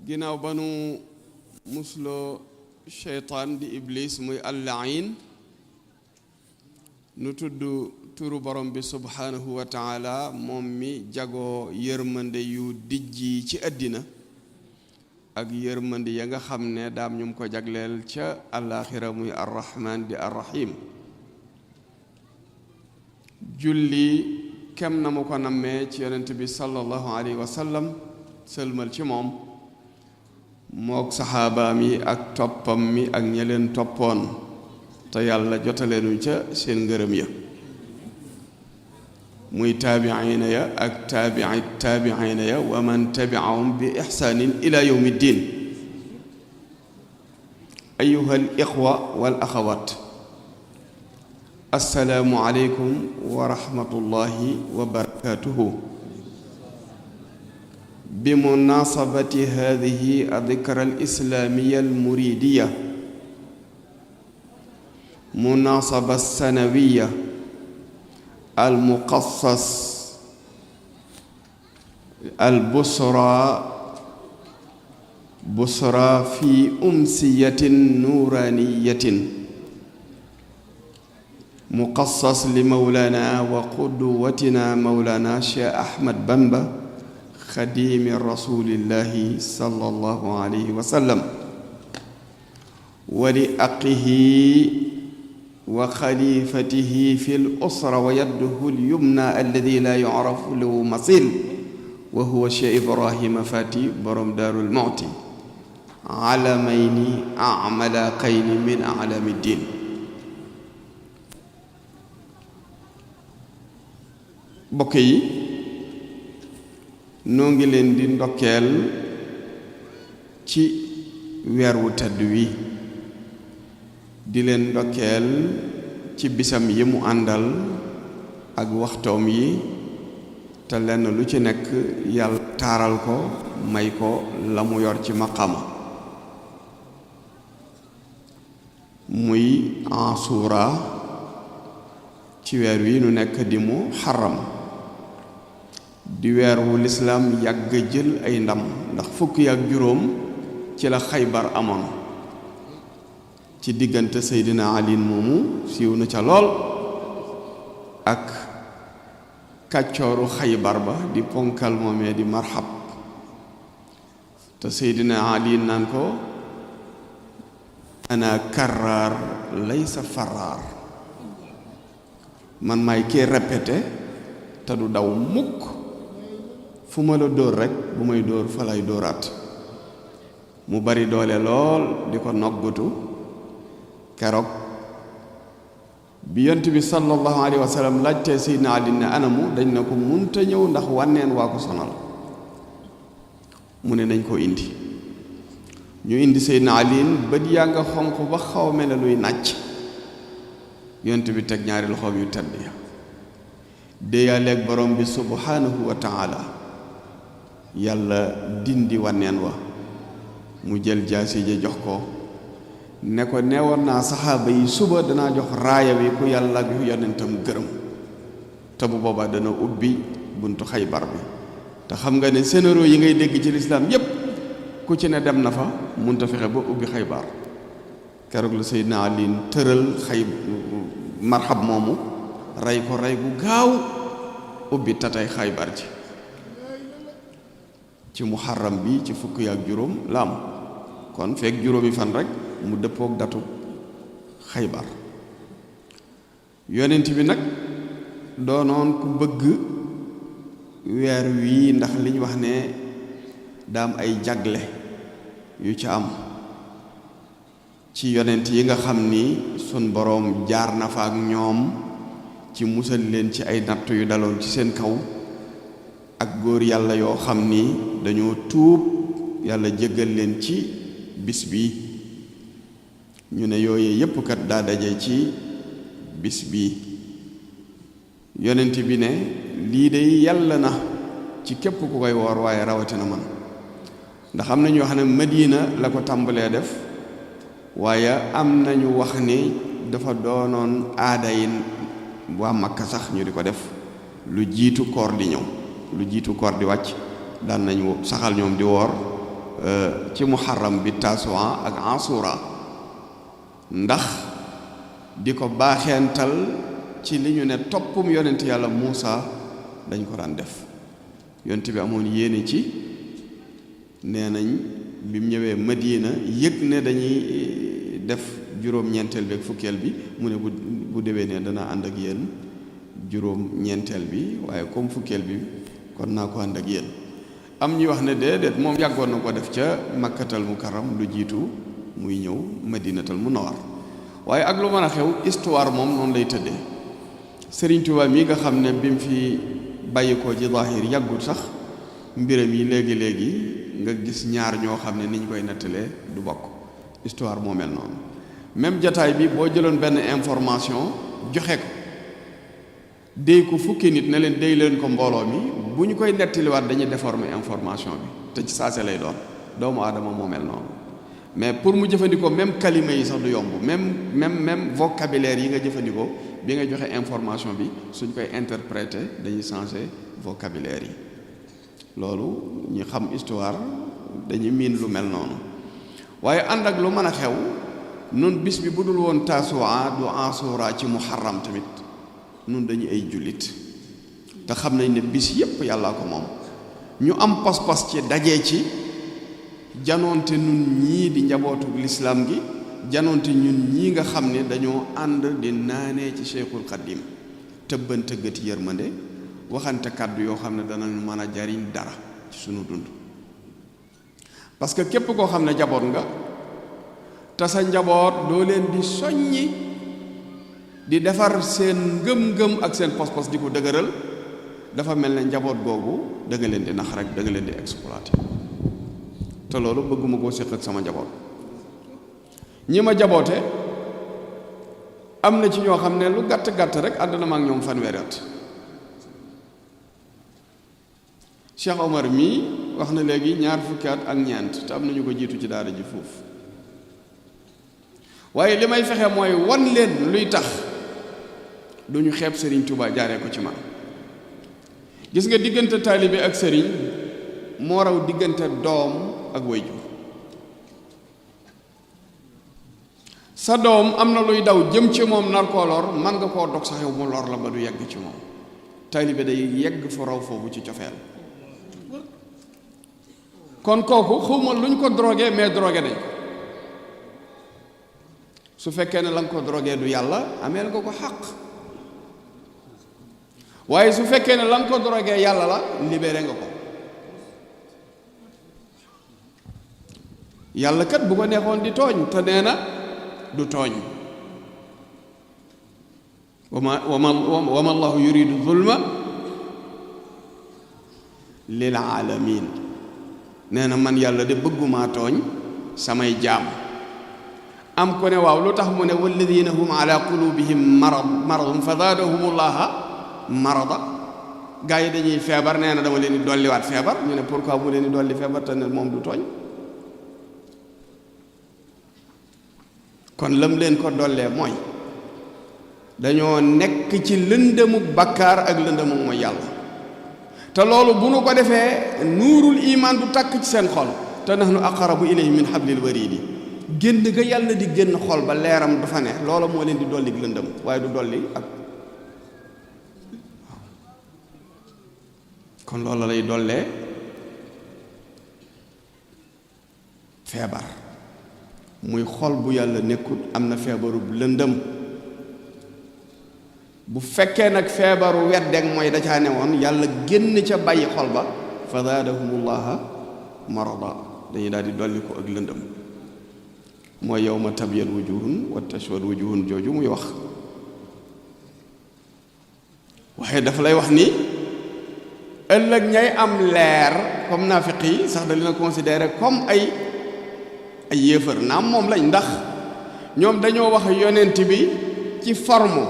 ginnaaw ba nu musloo sheytaan di iblis muy allahin nu tudd turu borom bi subhanahu wa taala moom mi jagoo yërmande yu dijji ci àddina ak yërmande ya nga xam ne daam ñum ko jagleel ca àllaaxira muy arrahman di arrahim julli kem na mu ko nammee ci yonent bi sallallahu alayhi wa sallam sëlmal ci moom mook saxaabaam yi ak toppam mi ak ña leen toppoon te yàlla jotaleenu ca seen ngërëm ya muy taabiina ya ak taabiina ya wa man tabiahum bi ixsaanin ila yawmi ddin ayuha al ixwa wal axawat assalaamu aleykum wa rahmatullahi wa barakatuhu بمناسبة هذه الذكرى الإسلامية المريدية مناسبة السنوية المقصص البصرى في أمسية نورانية مقصص لمولانا وقدوتنا مولانا شيخ أحمد بامبا خديم رسول الله صلى الله عليه وسلم ولأقه وخليفته في الأسرة ويده اليمنى الذي لا يعرف له مثيل وهو الشيخ إبراهيم فاتي برم دار المعتي علمين أعملاقين من أعلام الدين بقي noo ngi leen di ndokkeel ci weer wu tedd wi di leen ndokkeel ci bisam yi mu àndal ak waxtoom yi te lenn lu ci nekk yàlla taaral ko may ko la mu yor ci maqama muy Ashura ci weer wi nu nekk di Muharram di weer wu lislaam yàgg jël ay ndam ndax fukki ak juróom ci la Xaybar amoon ci diggante Seydina Ali moomu siiw na ca lool ak kàccooru Xaybar ba di ponkal moomee di Marhab te Seydina Ali naan ko ana karraar laysa farraar man maay kii répété te du daw mukk fu ma la dóor rekk bu may dóor fa lay dóoraat mu bari doole lool di ko noggutu keroog bi yonent bi sallallahu alayhi wa sallam laajtee Seydina Ali ne anamu dañ na ko munta ñëw ndax wànneen waa ko sonal mu ne nañ ko indi ñu indi Seydina Ali bët yaa nga xonq ba xaw mel ne luy nàcc yonent bi teg ñaari loxoom yu tedd ya déeyaaleeg borom bi subhanahu wa taala yàlla dindi wànneen wa mu jël jaasi ja jox ko ne ko neewoon naa saxaaba yi suba danaa jox raaya wi ku yàlla ak yonentam gërëm te bu boobaa dana ubbi buntu Xaybar bi te xam nga ne sénéro yi ngay dégg ci lislaam yépp ku ci ne dem na fa munta fexe ba ubbi Xaybar keroog la Seydina Ali tëral Marhab moomu rey ko rey gu gaaw ubbi tatay Xaybar ji ci Muharram bi ci fukki ak juróom la am kon fekk juróomi fan rek mu dëppook datu Xaybar yonent bi nag doonoon ku bëgg weer wii ndax liñ wax ne daam ay jagle yu ci am ci yonent yi nga xam ni sun boroom jaar na fa ak ñoom ci musal leen ci ay natt yu daloon ci seen kaw ak góor yàlla yoo xam ni dañoo tuub yàlla jéggal leen ci bis bi ñu ne yooyu yépp kat daa daje ci bis bi yonent bi ne lii de yàlla na ci képp ku koy woor waaye rawatina man ndax am na ñu wax ne Madina la ko tàmbalee def waaye am nañu wax ni dafa doonoon aada yi waa Makka sax ñu di ko def lu jiitu koor di ñëw lu jiitu koor di wàcc daan nañu saxal ñoom di woor ci muharram bi Tasu'a ak Asura ndax di ko baaxeental ci li ñu ne toppum yonent yàlla Muusa dañ ko daan def yonent bi amoon yéene ci nee nañ bi mu ñëwee Madina yëg ne dañuy def juróom-ñeenteel bi ak fukkeel bi mu ne bu déwénee dana ànd ak yéen juróom-ñeenteel bi waaye comme fukkeel bi kon naa ko ànd ak yéen am ñuy wax ne déedéet moom yàggoon na ko def ca Makkatal Mukarram lu jiitu muy ñëw Madinatal Munawwar waaye ak lu mën a xew histoire moom noonu lay tëddee Sëriñ Tuubaa mi nga xam ne bi mu fi bàyyi ko ci zaahir yàggut sax mbiram yi léegi-léegi nga gis ñaar ñoo xam ne ni ñu koy nettalee du bokk histoire moo mel noonu même jataay bi boo jëloon benn information joxe ko déy ko fukki nit ne leen déy leen ko mbooloo mi bu ñu koy nettaliwaat dañuy déformer information bi te ci saase lay doon doomu aadama moo mel noonu mais pour mu jëfandikoo même kalima yi sax du yomb même vocabulaire yi nga jëfandikoo bi nga joxe information bi suñ koy interpréter dañuy changer vocabulaire yi loolu ñi xam histoire dañuy miin lu mel noonu waaye ànd ak lu mën a xew nun bis bi bu dul woon Tasu'a du Asura ci muharram tamit nun dañu ay jullit te xam nañ ne bis yépp yàllaa ko moom ñu am pas-pas ci dajee ci janoonte nun ñii di njabootu lislaam gi janoonte ñun ñii nga xam ne dañoo ànd di naanee ci Cheikhul Khadim tëbbante gëti yërmande waxante kàddu yoo xam ne danañ mën a jariñ dara ci sunu dund parce que képp koo xam ne njaboot nga te sa njaboot doo leen di soññi di defar seen ngëm-ngëm ak seen pos-pos di ko dëgëral dafa mel ne njaboot googu da nga leen di nax rek da nga leen di exploiter te loolu bëgguma koo séq ak sama njaboot ñi ma jaboote am na ci ñoo xam ne lu gàtt-gàtt rek ànd na ma ak ñoom fanweeri at Cheikh Omar mii wax na léegi ñaar fukki at ak ñeent te am nañu ko jiitu ci daara ji foofu waaye li may fexe mooy wan leen luy tax duñu xeeb Serigne Touba jaaree ko ci man gis nga diggante taalibe ak sëriñ moo raw diggante doom ak wayjur sa doom am na luy daw jëm ci moom nar koo lor man nga koo dog sax yow mu lor la ba du yegg ci moom taalibe day yegg fu raw foofu ci cofeel kon kooku xawma luñ ko drogué mais drogué nañ ko su fekkee ne la nga ko drogué du yàlla ameel nga ko xàq waaye su fekkee ne la nga ko drogué yàlla la libéré nga ko yàlla kat bu ko neexoon di tooñ te nee na du tooñ wama allahu yuridu zulma lil alamin nee na man yàlla de bëggumaa tooñ samay jaam am ko ne waaw lu tax mu ne walladina hum ala qulubihim maradun fa zaadahumullaha marada gaa yi dañuy feebar nee na dama leen di dolliwaat feebar ñu ne pourquoi mu leen di dolli feebar te ne moom du tooñ kon lam leen ko dollee mooy dañoo nekk ci lëndëmu bakkaar ak lëndëmu mooy yàlla te loolu bu nu ko defee nuurul iman du tàkk ci seen xol te nahnu aqrabu ilayhi min hablil waridi génn ga yàlla di génn xol ba leeram du fa ne loola moo leen di dolli lëndëm waaye du dolli ak kon loola lay dollee feebar muy xol bu yàlla nekkul am na feebaru lëndëm bu fekkee nag feebaru weddeeg mooy da caa ne woon yàlla génn ca bàyyi xol ba fa zaadahumullaha marada dañuy daal di dolli ko ak lëndëm mooy yawma tabyad wujuhun wa taswad wujuhun jooju muy wax waaye dafa lay wax ni ëllëg ñay am leer comme naafiq yi sax da leen a considéré comme ay yéefar naam moom lañ ndax ñoom dañoo wax yonent bi ci forme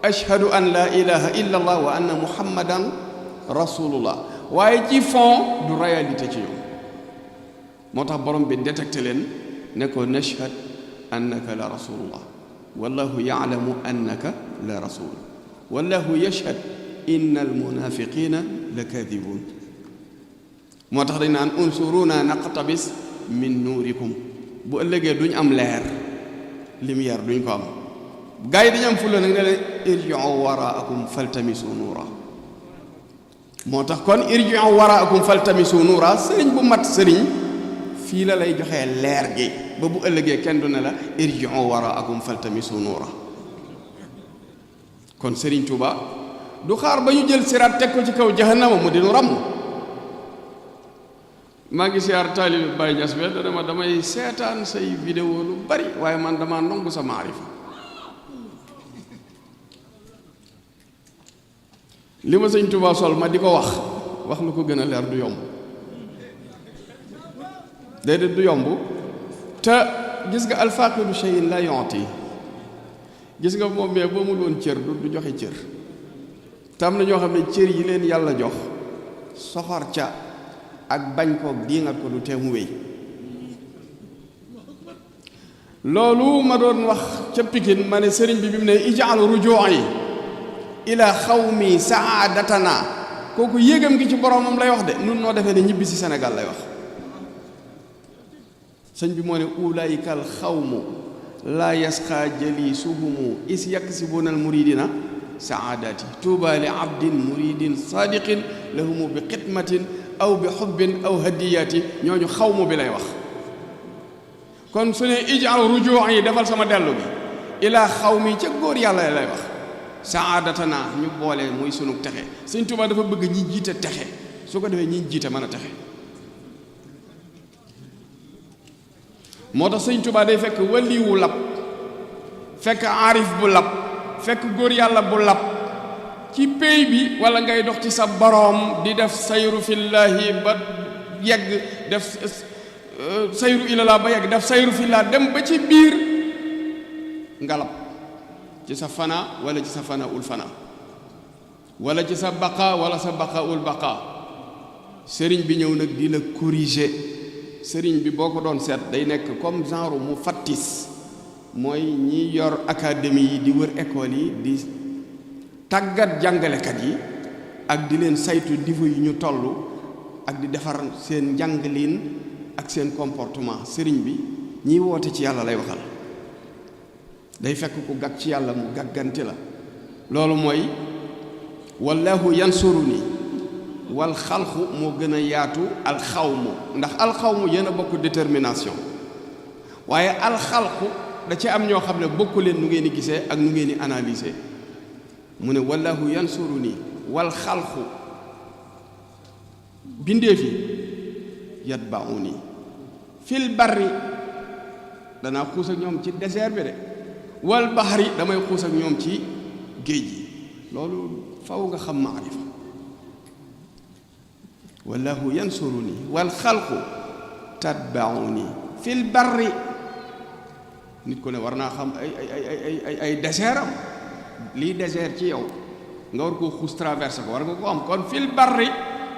ashhadu an la ilaha illa allah wa anna muhammadan rasulullah waaye ci fond du réalité ci ñoom moo tax borom bi détecté leen ne ko nashhad annaka la rasulullah wallahu yaalamu annaka la rasul wallahu yashhad inna almunafiqina la kadibun moo tax dañ naan unsuruna naqtabis min nuurikum bu ëllëgee duñ am leer lumière duñ ko am gaa yi dañu am fulla nag ne leen irji'u waraakum faltamisu nuura moo tax kon irji'u waraakum faltamisu nuura sëriñ bu mat sëriñ fii la lay joxee leer gi ba bu ëllëgee kenn du ne la irji'u waraakum faltamisu nuura kon sëriñ Tuuba du xaar ba ñu jël siraat teg ko ci kaw jahannama mu dinu ràmm maa ngi siyaar taalibe Baye Niass be dana ma damay seetaan say vidéo lu bari waaye man dama nongu sa maarifa li ma sëñ Tuubaa sol ma di ko wax lu ko gën a leer du yomb déedéet du yomb te gis nga alfaaqidu shay'in la yu'ti gis nga moom mais boo mu woon cër du joxe cër te am na ñoo xam ne cër yi leen yàlla jox soxor ca ak bañ ko diingat ko du tee mu wéy loolu ma doon wax ca Pikine ma ne sëriñ bi mu ne ijaal rujuu'i ila xawmi saadatana kooku yéegam gi ci boromam lay wax de nun noo defee ne ñibbi si Sénégal lay wax sëñ bi moo ne ulaayika al xawmu laa yasqa jalisuhumu is yaksibuna al muridina saadati tuuba li abdin muridin sadiqin lahumu bi xidmatin aw bi xubbin aw hadiyati ñooñu xawmu bi lay wax kon su ne ijaal rujuu yi defal sama dellu bi ilaa xawmi ca góor yàlla lay wax saadatana ñu boole muy sunu texe sëñ Tuuba dafa bëgg ñi jiite texe su ko defee ñi jiite mën a texe moo tax sëñ Tuuba day fekk waliwu lab fekk aarif bu lab fekk góor yàlla bu lab ci péy bi wala ngay dox ci sa boroom di def sayru fillaahi ba yegg def sayru ilallah ba yegg def sayru fillah dem ba ci biir ngalab ci sa fana wala ci sa fana ul fana wala ci sa baqa wala sa baqa ul baqa sëriñ bi ñëw nag di la corriger sëriñ bi boo ko doon seet day nekk comme genre mu fattis mooy ñi yor académie yi di wër école yi di tàggat jàngalekat yi ak di leen saytu niveau yi ñu toll ak di defar seen njàngalin ak seen comportement sëriñ bi ñiy woote ci yàlla lay waxal day fekk ku gàgg ci yàlla mu gàgganti la loolu mooy wallahu yansuruni wal xalqu moo gën a yaatu alxawmu ndax alxawmu yéen a bokk détermination waaye alxalqu da ci am ñoo xam ne bokku leen nu ngeen di gisee ak nu ngeen di analyser mu ne wallahu yansuruni wal xalqu bindee fi yatba'uni fil barri danaa xuus ak ñoom ci désert bi de wal bahri damay xuus ak ñoom ci géej gi loolu faw nga xam maarifa wallahu yansuruni wal xalqu tatba'uni fil barri nit ku ne war naa xam ay désert am lii désert ci yow nga war koo xuus traversé ko war nga ko am kon fil barri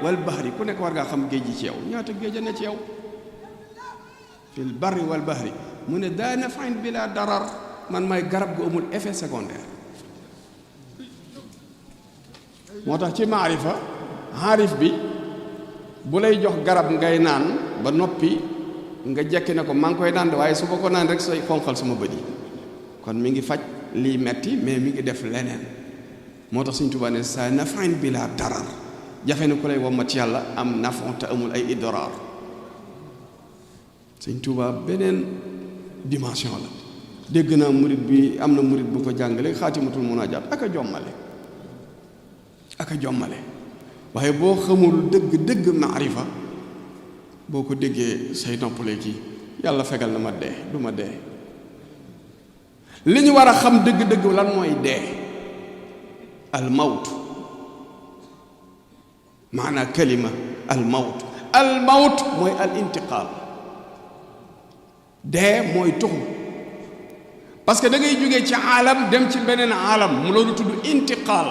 wal bahri ku nekk war ngaa xam géej gi ci yow ñaata géej a ne ci yow fil barri wal bahri mu ne daa nafain bila darar man may garab gu amul effet secondaire moo tax ci maarifa xaarif bi bu lay jox garab ngay naan ba noppi nga jekki ne ko maa ngi koy naan waaye su ma ko naan rek say xonqal sama bët yi kon mi ngi faj lii metti mais mi ngi def leneen moo tax Sëñ Tuubaa ne sa nafain bila darar jafe na ku lay wommat yàlla am nafon te amul ay idorar Sëñ Tuubaa beneen dimension la dégg naa murit bi am na murit bu ko jàngale xaatimatul munaajaat ak a jommale waaye boo xamul dëgg maarifa boo ko déggee say noppale kii yàlla fegal na ma dee du ma dee li ñu war a xam dëgg lan mooy dee al mawt maanaa kalima al mawt mooy al intiqaal dee mooy tuxu parce que da ngay jógee ci aalam dem ci beneen aalam mu loolu tudd intiqaal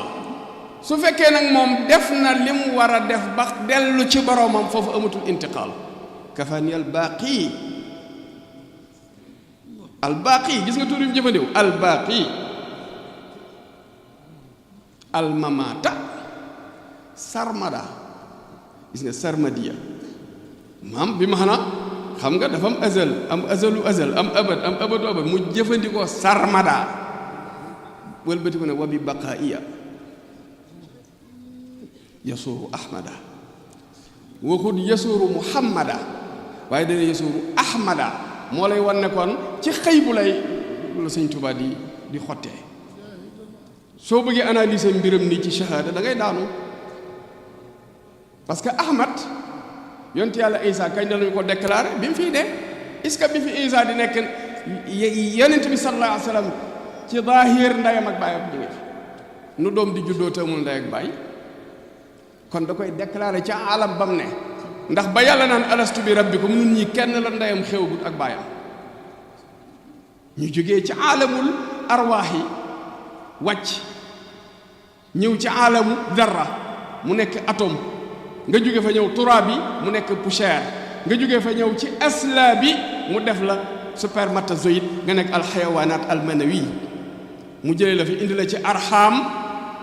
su fekkee nag moom def na li mu war a def ba dellu ci boroomam foofu amatul intiqaal kafani al baaqi gis nga tur yi mu jëfandiku al baaqi al mamata sarmada gis nga sarmadiya maam bi maana xam nga dafa am azal am azalu azal am abad am abadu abad mu jëfandikoo sarmada wëlbati ko ne wa bi baqaiya yasuuru ahmada waxut yasuuru muhammada waaye dana yasuuru ahmada moo lay wan ne kon ci xëy bu lay la sëñ Tuubaa di xottee soo bëggee analyser mbiram nii ci shahada da ngay daanu parce que ahmad yonte yàlla Isa kañ la ñu ko déclaré bi mu fiy dee est-ce que bi fi Isa di nekk yonent bi sallallahu alayhi wa sallam ci zaahir ndeyam ak baayam jóge fi nu doom di juddoo te amul ndey ak baay kon da koy déclaré ci alam bam ne ndax ba yàlla naan alastu bi rabbikum nun ñi kenn la ndeyam xewgut ak baayam ñu jógee ci alamul arwaax yi wàcc ñëw ci alamu darra mu nekk atome nga jóge fa ñëw turaab bi mu nekk poussière nga jóge fa ñëw ci asla bi mu def la spermatozoïde nga nekk alxayawaanaat almanawi mu jëlee la fi indi la ci arxaam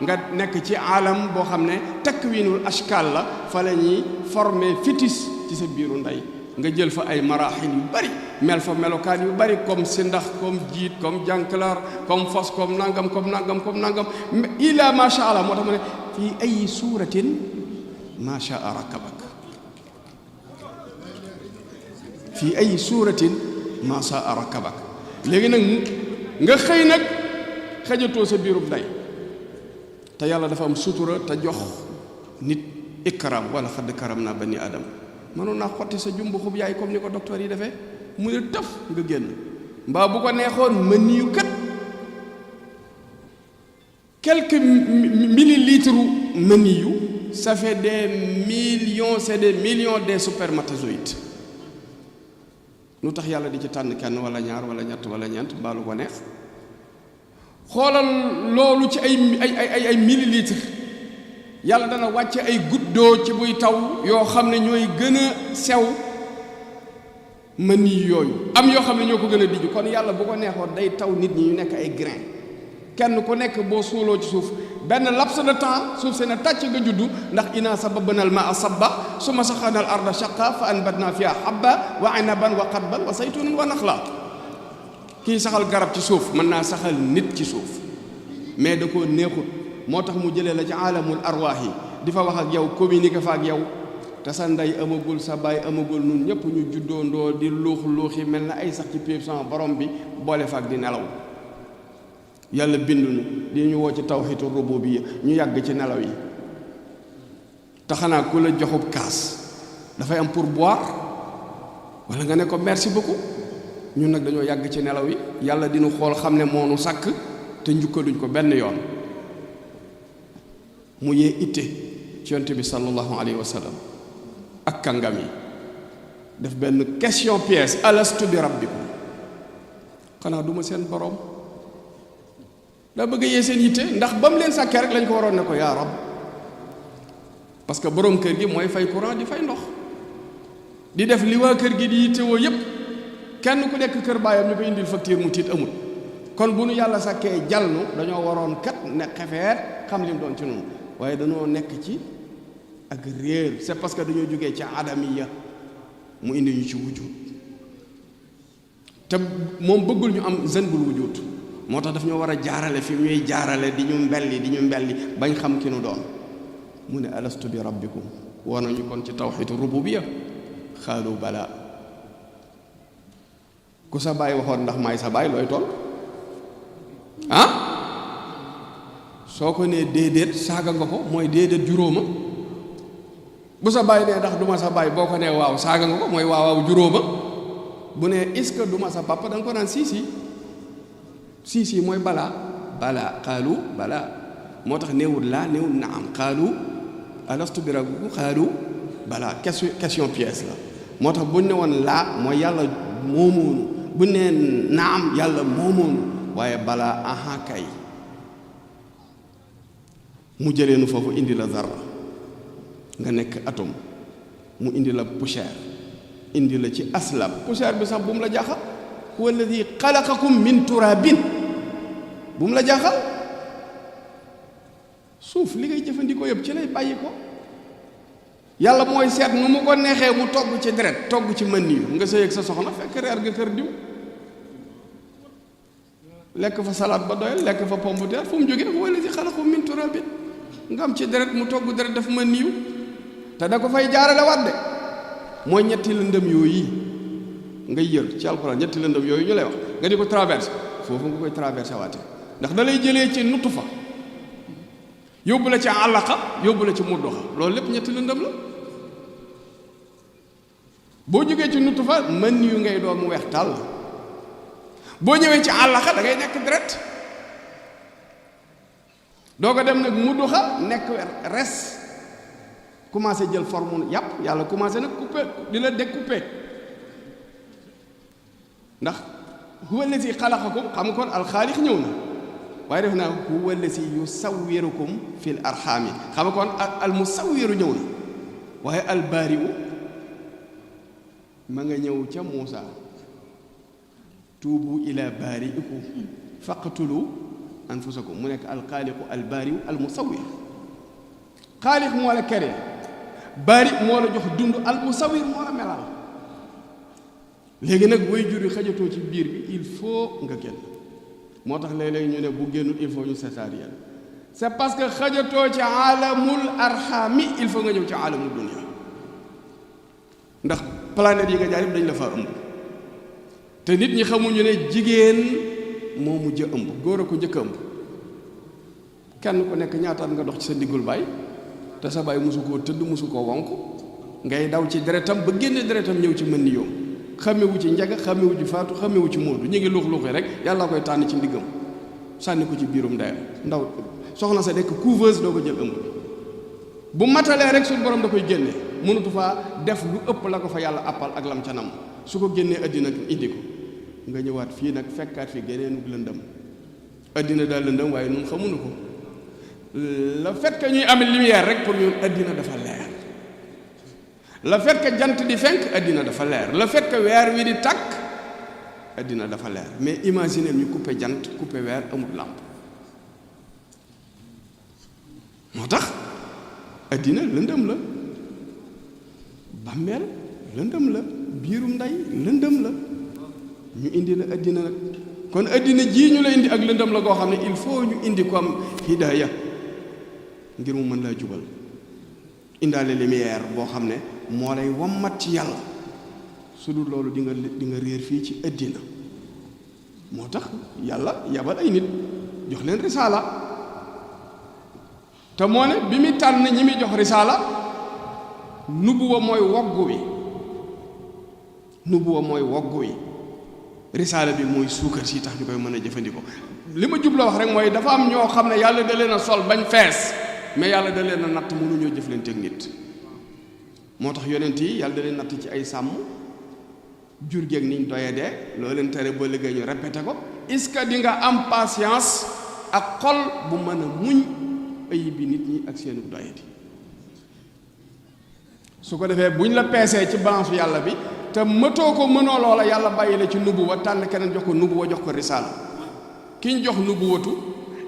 nga nekk ci alam boo xam ne takwinul ashkal la fa la ñuy former fœtus ci sa biiru ndey nga jël fa ay maraaxil yu bari mel fa melokaan yu bari comme sindax comme jiit comme jànklaar comme fos comme nangam comme nangam comme nangam ila macha allah moo tax ma ne fii ay suuratin macha allah rakkabak fii ay suuratin macha allah rakkabak léegi nag nga xëy nag xëjatoo sa biirub ndey te yàlla dafa am sutura te jox nit ikram wala xadd karam naa bani adam mënoon naa xotti sa jumbu xub yaay comme ni ko docteur yi defee mu ne tëf nga génn mbaa bu ko neexoon mën niyu kat quelques millilitres mën yu ça fait des millions c'est des millions de spermatozoïdes lu tax yàlla di ci tànn kenn wala ñaar wala ñett wala ñeent mbaa lu ko neex xoolal loolu ci ay millilitres yàlla dana wàcce ay goutte d'eau ci buy taw yoo xam ne ñooy gën a sew mën yi yooyu am yoo xam ne ñoo ko gën a dijju kon yàlla bu ko neexoon day taw nit ñi ñu nekk ay grain kenn ku nekk boo suuloo ci suuf benn laps de temps suuf se ne tàcc nga juddu ndax inaa sababnal maa sabba summa saxarnal arda shaqqa fa anbatna fiha habba wa inaban wa qadban wa saytunan wa naxla kii saxal garab ci suuf mën naa saxal nit ci suuf mais da koo neexut moo tax mu jëlee la ci alamul arwaax yi di fa wax ak yow communiquer fa ak yow te sa ndey amagul sa baay amagul nun ñëpp ñu juddoondoo di luux-luuxi mel na ay sax ci péeb sama borom bi boole fa ak di nelaw yàlla binduñu di ñu woo ci tawxiitu rububiyya ñu yàgg ci nelaw yi te xanaa ku la joxub kaas dafay am pour boire wala nga ne ko merci beaucoup ñun nag dañoo yàgg ci nelaw yi yàlla dinu xool xam ne moo nu sàkk te njukkaluñ ko benn yoon mu yee itte ci yonent bi sallallahu alayhi wa sallam ak kàngam yi def benn question pièce alastu bi rabbikum xanaa duma seen borom daa bëgg yee seen yitte ndax ba mu leen sàkkee rek lañ ko waroon ne ko yaa rab parce que borom kër gi mooy fay courant di fay ndox di def li waa kër gi di yittewoo yépp kenn ku nekk kër baayam ñu ko indil facture mu tiit amul kon bu nu yàlla sàkkee jal nu dañoo waroon kat ne xefeet xam lim doon ci noonu waaye dañoo nekk ci ak réer c'est parce que dañoo jógee ci adamiya mu indi ñu ci wujud te moom bëggul ñu am zanbul wujud moo tax daf ñoo war a jaarale fi ñuy jaarale di ñu mbelli bañ xam ki nu doon mu ne alastu bi rabbikum woo nañu kon ci tawxiidu rububiyya xaalu balaa ku sa baay waxoon ndax maay sa baay looy toll ah soo ko nee déedéet saaga nga ko mooy déedéet juróoma bu sa baay nee ndax duma sa baay boo ko nee waaw saaga nga ko mooy waaw juróoma bu nee est-ce que duma sa papa da nga ko naan si mooy balaa xaalu balaa moo tax néewul laa néewul naam xaalu alastu bi rabbikum xaalu balaa question pièce la moo tax buñ ne woon laa mooy yàlla moomoonu bu ne naam yàlla moomoonu waaye balaa aha kay mu jëlee nu foofu indi la zarra nga nekk atome mu indi la poussière indi la ci aslab poussière bi sax bu mu la jaaxal huwa alladi xalaqakum min turabin bu mu la jaaxal suuf li ngay jëfandikoo yëpp ci lay bàyyi ko yàlla mooy seet nu mu ko neexee mu togg ci deret togg ci mën yu nga sëy ak sa soxna fekk reer nga kër diw lekk fa salade ba doyal lekk fa pomme de terre fu mu jógee wala si xalaqakum min turabin nga am ci deret mu togg deret dafa mën yu te da ko fay jaarale waat de mooy ñetti lëndëm yooyu ngay yër ci alxuraan ñetti lëndëm yooyu ñu lay wax nga di ko traversé foofu nga koy traversé waate ndax da lay jëlee ci nutfa yóbbu la ci àllaqa yóbbu la ci mudduxa loolu lépp ñetti lëndëm la boo jógee ci nutfa mën yu ngay doon mu weex tàll boo ñëwee ci àllaqa da ngay nekk deret doo ko dem nag mudduxa nekk res commencé jël forme yàpp yàlla commencé nag coupé di la découpé ndax huwa allazi xalaqakum xam nga kon alxaalix ñëw na waaye def naa huwa allazi yusawwirukum fil arxaami xam nga kon al musawwiru ñëw na waaye al baari'u ma nga ñëw ca Muusa tuubu ila baari'ikum faqtulu anfusakum mu nekk alxaaliqu al baari'u al musawwir xaalix moo la kere baari moo la jox dund al musawwir moo la melal léegi nag way jur yi xajatoo ci biir bi il faut nga génn moo tax léeg-léeg ñu ne bu génnul il faut ñu césarienne c'est parce que xajatoo ci alamul arxami il faut nga ñëw ci alamul dunya ndax planète yi nga jaar yëpp dañ la fa ëmb te nit ñi xamuñu ne jigéen moo mujj a ëmb góor a ko njëkk a ëmb kenn ku nekk ñaataat nga dox ci sa ndiggul baay te sa baay mosu koo tëdd mosu koo wonk ngay daw ci deretam ba génne deretam ñëw ci mën ni yoom xamewu ci njaga xamewu ci faatu xamewu ci móodu ñu ngi luux-luuxi rek yàlla koy tànn ci ndiggam sànni ko ci biirum ndeyam ndaw soxna sa nekk couveuse doo ko jël ëmb bi bu matalee rek suñu borom da koy génne mënatu faa def lu ëpp la ko fa yàlla appal ak lam ca nam su ko génnee addina indi ko nga ñëwaat fii nag fekkaat fi geneenug lëndëm addina daal lëndëm waaye nun xamuñu ko le fait que ñuy am lumière rek pour ñun addina dafa leer le fait que jant di fenk addina dafa leer le fait que weer wi di tàkk addina dafa leer mais imaginez ñu coupé jant coupé weer amul làmp moo tax addina lëndëm la bàmmeel lëndëm la biirum ndey lëndëm la ñu indi la addina nag kon addina jii ñu la indi ak lëndëm la goo xam ne il faut ñu indi ko am hidaaya ngir mu mën laa jubal indaale lumière boo xam ne moo lay wammat ci yàlla su dul loolu di nga réer fii ci addina moo tax yàlla yabal ay nit jox leen risaala te moo ne bi muy tànn ñi muy jox risaala nubuwa mooy woggu wi nubuwa mooy woggu wi risaala bi mooy suukar si tax ñu koy mën a jëfandikoo li ma jubla wax rek mooy dafa am ñoo xam ne yàlla da leen a sol bañ fees mais yàlla da leen a natt mënuñoo jëflante ak nit moo tax yonent yi yàlla da leen natt ci ay sàmm jur geeg niñ doyadee loo leen tere ba liggéey ñu répété ko est-ce que di nga am patience ak xol bu mën a muñ ayib bi nit ñi ak seenu doyadi su ko defee buñ la peesee ci balance yàlla bi te mëtoo ko mënoo loola yàlla bàyyi la ci nubuwa tànn keneen jox ko nubuwa jox ko risaala ki ñu jox nubuwatu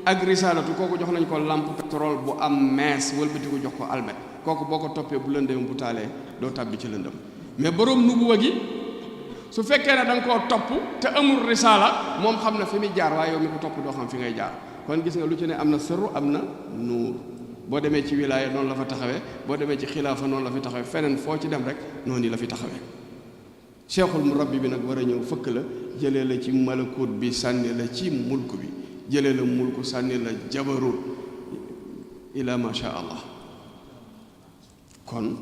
ak risaalatu kooku jox nañ ko lampe pétrole bu am mees wëlbati ko jox ko almet kooku boo ko toppee bu lëndëm bu taalee doo tàbbi ci lëndëm mais boroom nubuwa gi su fekkee ne da nga koo topp te amul risaala moom xam na fi muy jaar waaye yow mi ko topp doo xam fi ngay jaar kon gis nga lu ci ne am na sërru am na nuur boo demee ci wilaaya noonu la fa taxawee boo demee ci xilaafa noonu la fi taxawee feneen foo ci dem rek noonu la fi taxawee cheikhul murabbi bi nag war a ñëw fëkk la jëlee la ci malakut bi sànni la ci mulk bi jëlee la mulku sànni la jabarut ila ma sha allah kon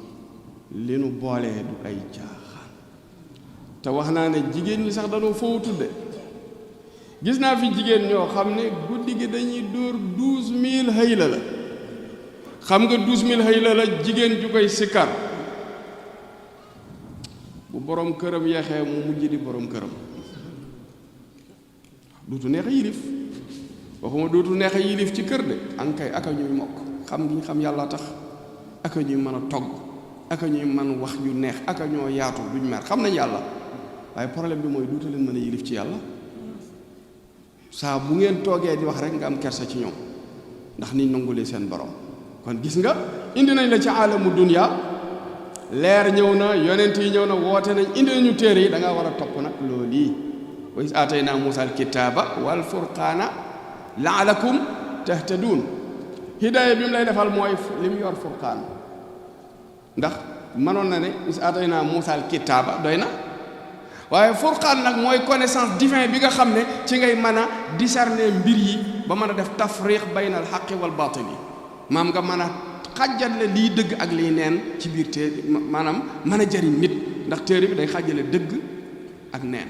li nu boolee du ay caaxaan te wax naa ne jigéen ñi sax dañoo foofu tudde gis naa fi jigéen ñoo xam ne guddi gi dañuy dóor 12000 hayla la xam nga 12000 hayla la jigéen ju koy sikkar bu borom këram yeexee mu mujj di borom këram duutu neex a yilif waxuma duutu neex a yilif ci kër de ankay aka ñuy mokk xam ngi xam yàlla tax aka ñuy mën a togg aka ñuy mën wax yu neex aka ñoo yaatu duñ mer xam nañ yàlla waaye problème bi mooy duutu leen mën a yilif ci yàlla saa bu ngeen toogee di wax rek nga am kersa ci ñoom ndax niñ nangulee seen borom kon gis nga indi nañ la ci aalamu dunya leer ñëw na yonent yi ñëw na woote nañ indi nañu téere yi da ngaa war a topp nag loolu yi wa is aataynaa Muusaa al-kitaaba wal furqaana la'allakum tahtaduun hidaaya bi mu lay defal mooy li mu yor furqaan ndax mënoon na ne is aataynaa Muusaa al-kitaaba doy na waaye furqaan nag mooy connaissance divin bi nga xam ne ci ngay mën a discerner mbir yi ba mën a def tafriq bayna al haqqi wal baatil yi maam nga mën a xàjjale lii dëgg ak lii neen ci biir téere maanaam mën a jariñ nit ndax téere bi day xàjjale dëgg ak neen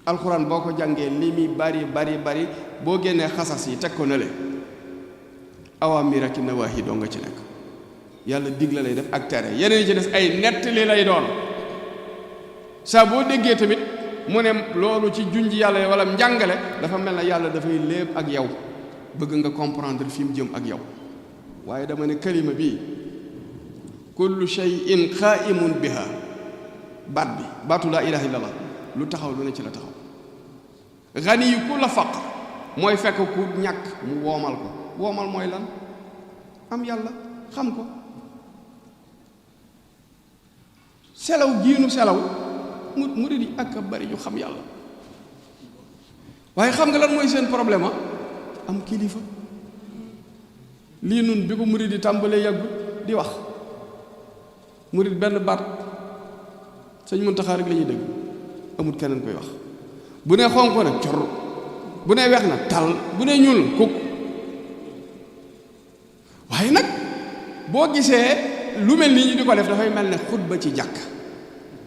alxuraan boo ko jàngee li muy bari boo génnee xasas yi teg ko na le awaamir ak nawaahi doo nga ci nekk yàlla digle lay def ak tere yeneen yi ci des ay nettali lay doon saa boo déggee tamit mu ne loolu ci junj yàlla wala njàngale dafa mel na yàlla dafay léeb ak yow bëgg nga comprendre fi mu jëm ak yow waaye dama ne kalima bii kullu shay'in qaa'imun biha baatu laa ilaha illallah lu taxaw lu ne ci la taxaw xani yu ku la faqr mooy fekk ku ñàkk mu woomal ko woomal mooy lan am yàlla xam ko selaw giinu selaw mu di ak a bari ñu xam yàlla waaye xam nga lan mooy seen problème am kilifa lii nun bi ko murid di tàmbalee yàggut di wax murid benn baat sëñ Muntaxa rek la ñuy dégg amul keneen koy wax bu ne xonq na cor bu ne weex na tal bu ne ñuul kuk waaye nag boo gisee lu mel nii ñu di ko def dafay mel ne xutba ci jàkk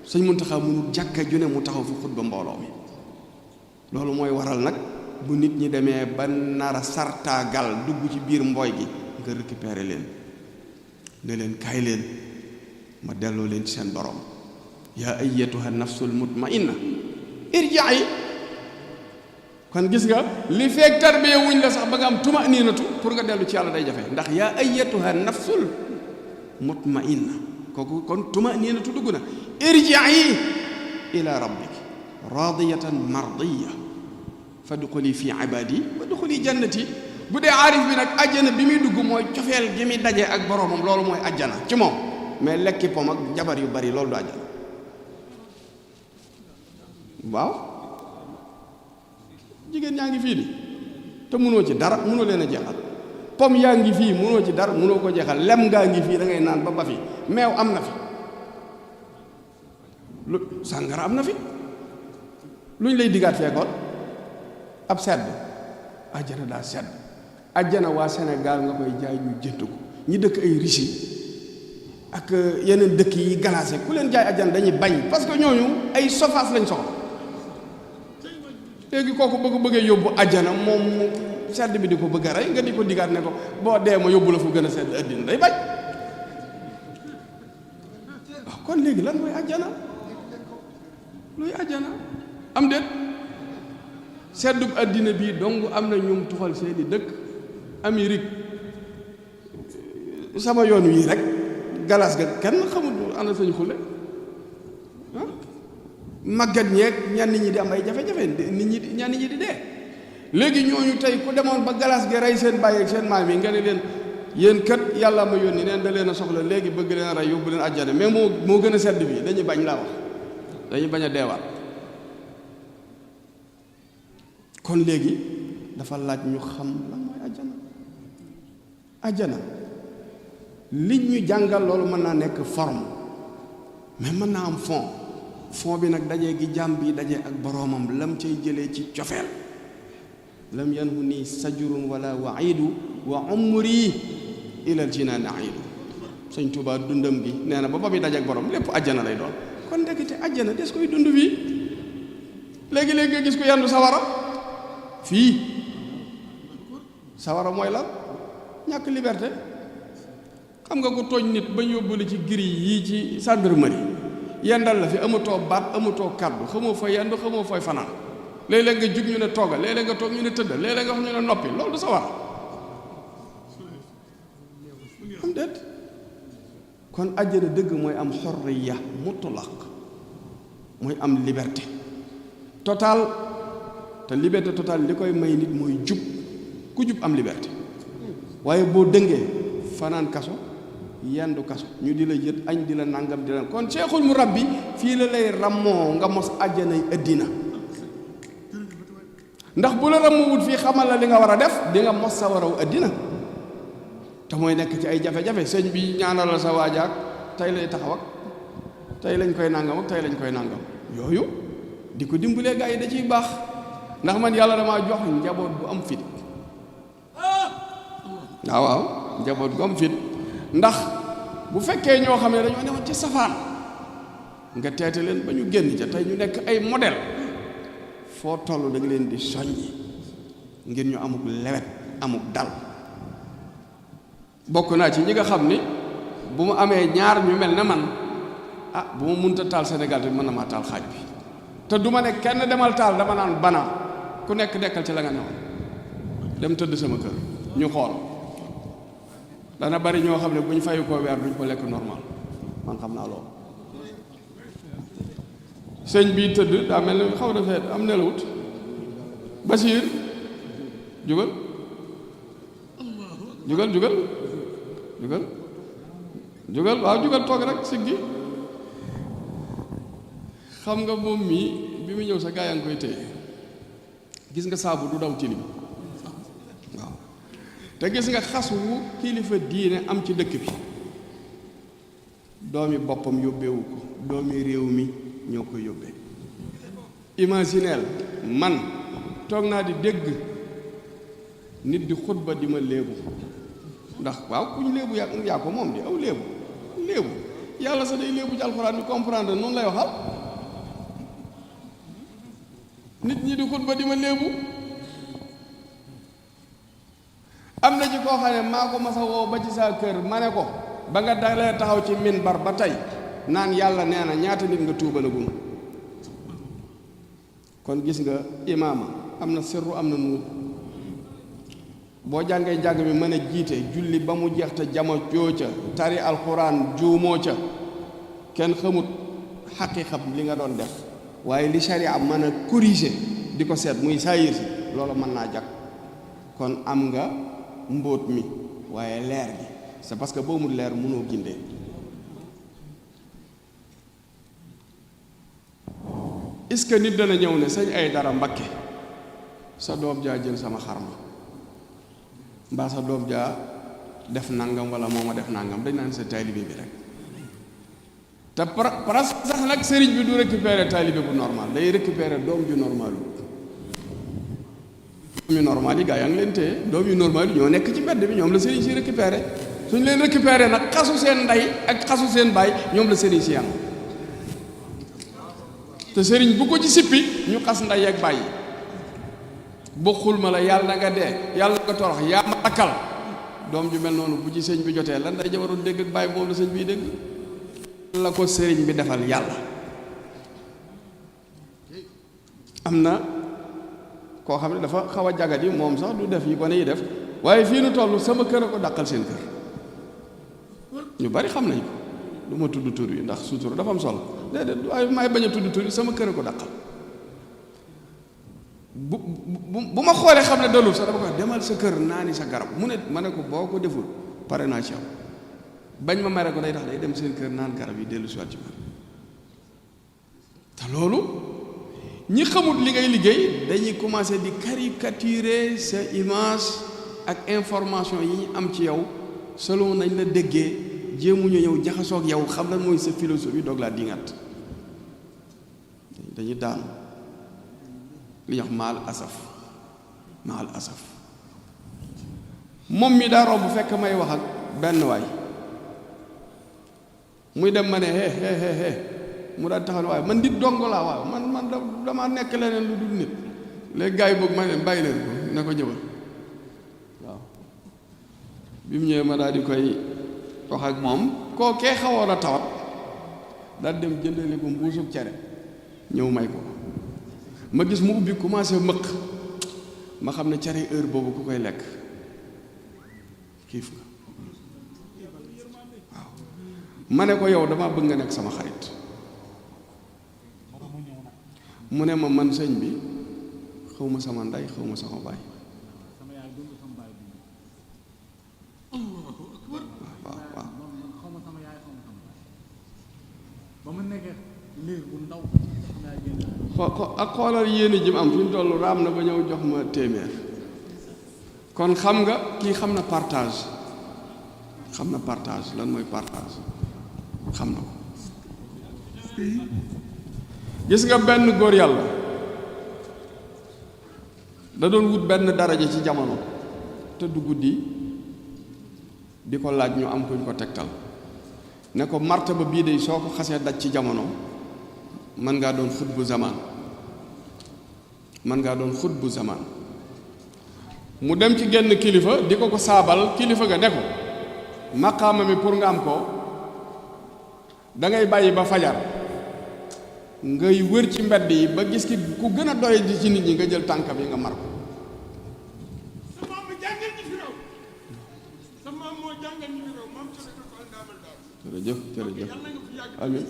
sëñ Muntaxa mënul jàkka ju ne mu taxaw fi xutba mbooloo mi loolu mooy waral nag bu nit ñi demee ba nar a sartaagal dugg ci biir mbooy gi nga récupérer leen ne leen kaay leen ma delloo leen ci seen borom yaa ayyatuha nafsul mutmainna irja'i kon gis nga li feeg tarbiya wuñ la sax ba nga am tumaniinatu pour nga dellu ci yàlla day jafe ndax yaa ayyatuha nafsul mutmainna kooku kon tumaniinatu dugg na irja'i ila rabbik radiyatan mardiya fadxuli fi ibadi wadxuli jannati bu dee aarif bi nag ajjana bi muy dugg mooy cofeel gi muy daje ak boroomam loolu mooy ajjana ci moom mais lekki pom ak jabar yu bari loolu du ajjana waaw jigéen ñaa ngi fii di te mënoo ci dara mënoo leen a jeexal pom yaa ngi fii mënoo ci dara mënoo ko jeexal lem ngaa ngi fii da ngay naan ba fi meew am na fi lu sàngara am na fi luñ lay diggaat fekkoon ab sedd ajjana daa sedd ajjana waa Sénégal nga koy jaay ñu jënd ko ñi dëkk ay Russie ak yeneen dëkk yi glacé ku leen jaay ajjana dañuy bañ parce que ñooñu ay sofaas lañ soxla léegi kooku bëggee yóbbu ajjana moom sedd bi di ko bëgg a rey nga di ko diggaat ne ko boo dee ma yóbbu la fu gën a sedd addina day bañ waaw kon léegi lan mooy ajjana luy ajjana am déet seddub addina bii dong am na ñum tuxal seeni dëkk Amérique sama yoon wii rek galas ga kenn xamul ana sañ xule màggat ñeeg ñenn ñi di am ay jafe-jafe nit ñi ñenn ñi di dee léegi ñooñu tey ku demoon ba galas gi rey seen bàyyi ak seen maam yi nga ne leen yéen kat yàlla ma yónni neen da leen a soxla léegi bëgg leen a rey yóbbu leen àjjana mais moo gën a sedd bi dañuy bañ laa wax dañuy bañ a deewaat kon léegi dafa laaj ñu xam lan mooy ajjana liñ ñu jàngal loolu mën naa nekk forme mais mën naa am fond bi nag daje gi jàmm bi daje ak boroomam lam cay jëlee ci cofeel lam yanhu nii sajurun wala waidu wa umri ilal jinaan aidu sëñ Tuubaa dundam gi nee na ba muy daje ak borom lépp ajjana lay doon kon ndekete ajjana des koy dund fii léegi-léegi nga gis ko yandu sawara fii sawara mooy lan ñàkk liberté xam nga ko tooñ nit ba yóbbu la ci giri yii ci gendarmerie yendal la fi amatoo baat amatoo kàddu xamoo fooy yendu xamoo fooy fanaan léeg-léeg nga jug ñu ne tooga léeg-léeg nga toog ñu ne tëdda léeg-léeg nga wax ñu ne noppi loolu du sawara am déet kon àjjana dëgg mooy am xorriya mutlaq mooy am liberté totale te liberté totale li koy may nit mooy jub ku jub am liberté waaye boo dëngee fanaan kaso yendu kaso ñu di la yët añ di la nangam di la kon seexul mu rabbi fii la lay rammoo nga mos àjjanay ëddina ndax bu la rammuwut fii xamal la li nga war a def di nga mos sa waraw ëddina te mooy nekk ci ay jafe-jafe sëñ bi ñaanal la sa waajaak tey lay taxaw ak tey lañ koy nangam ak tey lañ koy nangam yooyu di ko dimbalee gaa yi da ciy baax ndax man yàlla damaa jox njaboot bu am fit waaw njaboot gu am fit ndax bu fekkee ñoo xam ne dañoo newoon ci safaan nga teete leen ba ñu génn ca tey ñu nekk ay modèle foo toll da nga leen di soññi ngir ñu amuk lewet amuk dal bokk naa ci ñi nga xam ni bu mu amee ñaar ñu mel ne man bu ma munta taal Sénégal te mën na maa taal xaaj bi te du ma ne kenn demal taal dama naan bana ku nekk dekkal ci la nga newoon dem tëdd sama kër ñu xool dana bari ñoo xam ne bu ñu fayu koo weer duñ ko lekk normal man xam naa loolu sëñ bii tëdd daa mel ni xaw na fee am nelawut Basiir jugal waaw jugal toog rek siggi xam nga moom mii bi mu ñëw sa gaa yaa ngi koy téye gis nga saabu du daw tilim waaw te gis nga xas wu kilifa diine am ci dëkk bi doomi boppam yóbbeewu ko doomi réew mi ñoo koy yóbbee imagineel man toog naa di dégg nit di xutba di ma léebu ndax waaw kuñ léebu yaa ko moom di aw léebu yàlla sa day léebu ci alxuraan di comprendre noonu lay waxal nit ñi di xutba di ma léebu am na ci koo xam ne maa ko masa woo ba ci sa kër ma ne ko ba nga dalee taxaw ci minbar ba tey naan yàlla nee na ñaata nit nga tuubalagum kon gis nga imaama am na sirru am na nuur boo jàngee njàng mi mën a jiite julli ba mu jeex te jama joo ca tari alxuraan juumoo ca kenn xamut xaqiiqam li nga doon def waaye li sharia mën a corriger di ko seet muy saayir si loolu mën naa jag kon am nga mbóot mi waaye leer gi c'est parce que boo mu leer mënoo gindee est-ce que nit dana ñëw ne sëñ ay dara Mbakke sa doom jaa jël sama xarma mbaa sa doom jaa def nangam wala moo ma def nangam dañ naan sa taalibe bi rek te presque sax nag sëriñ bi du récupérer taalibe bu normal day récupérer doom ju normal doom yu normal yi gaa yaa ngi leen téye doom yu normal yi ñoo nekk ci mbedd bi ñoom la sëriñ si récupérer suñ leen récupérer nag xasu seen ndey ak xasu seen baay ñoom la sëriñ si yam te sëriñ bu ko ci sippi ñu xas ndey ak baay bokkul ma la yàlla na nga dee yàlla nga torox yaa ma takkal doom ju mel noonu bu ci sëñ bi jotee lan day jawaroon dégg ak baay moom la sëñ biy dégg la ko sëriñ bi defal yàlla am na koo xam ne dafa xaw a jagat yi moom sax du def yi gone yi def waaye fii nu toll sama kër a ko dàqal seen kër ñu bari xam nañ ko du ma tudd tur yi ndax sutura dafa am solo déedéet waaye may bañ a tudd tur yi sama kër a ko dàqal bu ma xoolee xam ne dalul sax dafa ko demal sa kër naani sa garab mu ne ma ne ko boo ko deful pare naa ci yow bañ ma mere ko day tax day dem seen kër naan garab yi dellu si waat ci man te loolu ñi xamut li ngay liggéey dañuy commencer di caricaturer sa image ak information yi ñu am ci yow selon nañ la déggee jéemuñu ñëw jaxasoog yow xam lan mooy sa philosophie doog laa dingat dañuy daanu li ñuy wax maal asaf moom mi daa romb bu fekk may wax ak benn waay muy dem ma ne hee mu daal taxaw ne waaye man nit dong laa waaw man dama nekk leneen lu dul nit léegi gars yi bëgg ma leen bàyyi leen ko ne ko ñëwal waaw bi mu ñëwee ma daal di koy wax ak moom koo kee xawoon a tawat daal dem jëndali ko mbuusub cere ñëw may ko ma gis mu ubbi commencé mëq ma xam ne cere heure boobu ku koy lekk xiif nga waaw ma ne ko yow dama bëgg nga nekk sama xarit mu ne ma man sëñ bi xaw ma sama ndey xaw ma sama baay waaw ak xoolal yéene ji mu am fi mu toll raam na ba ñëw jox ma téeméer. kon xam nga kii xam na partage lan mooy partage xam na ko. gis nga benn góor yàlla da doon wut benn daraja ci jamono te du guddi di ko laaj ñu am kuñ ko tegtal ne ko martaba bii de soo ko xasee daj ci jamono mën ngaa doon xutbu zaman mu dem ci genn kilifa di ko saabal kilifa ga ne ko maqaama mi pour nga am ko dangay bàyyi ba fajar ngay wër ci mbedd yi ba gis ki ku gën a doy di ci nit ñi nga jël tànk bi nga mar ko. jërëjëf amin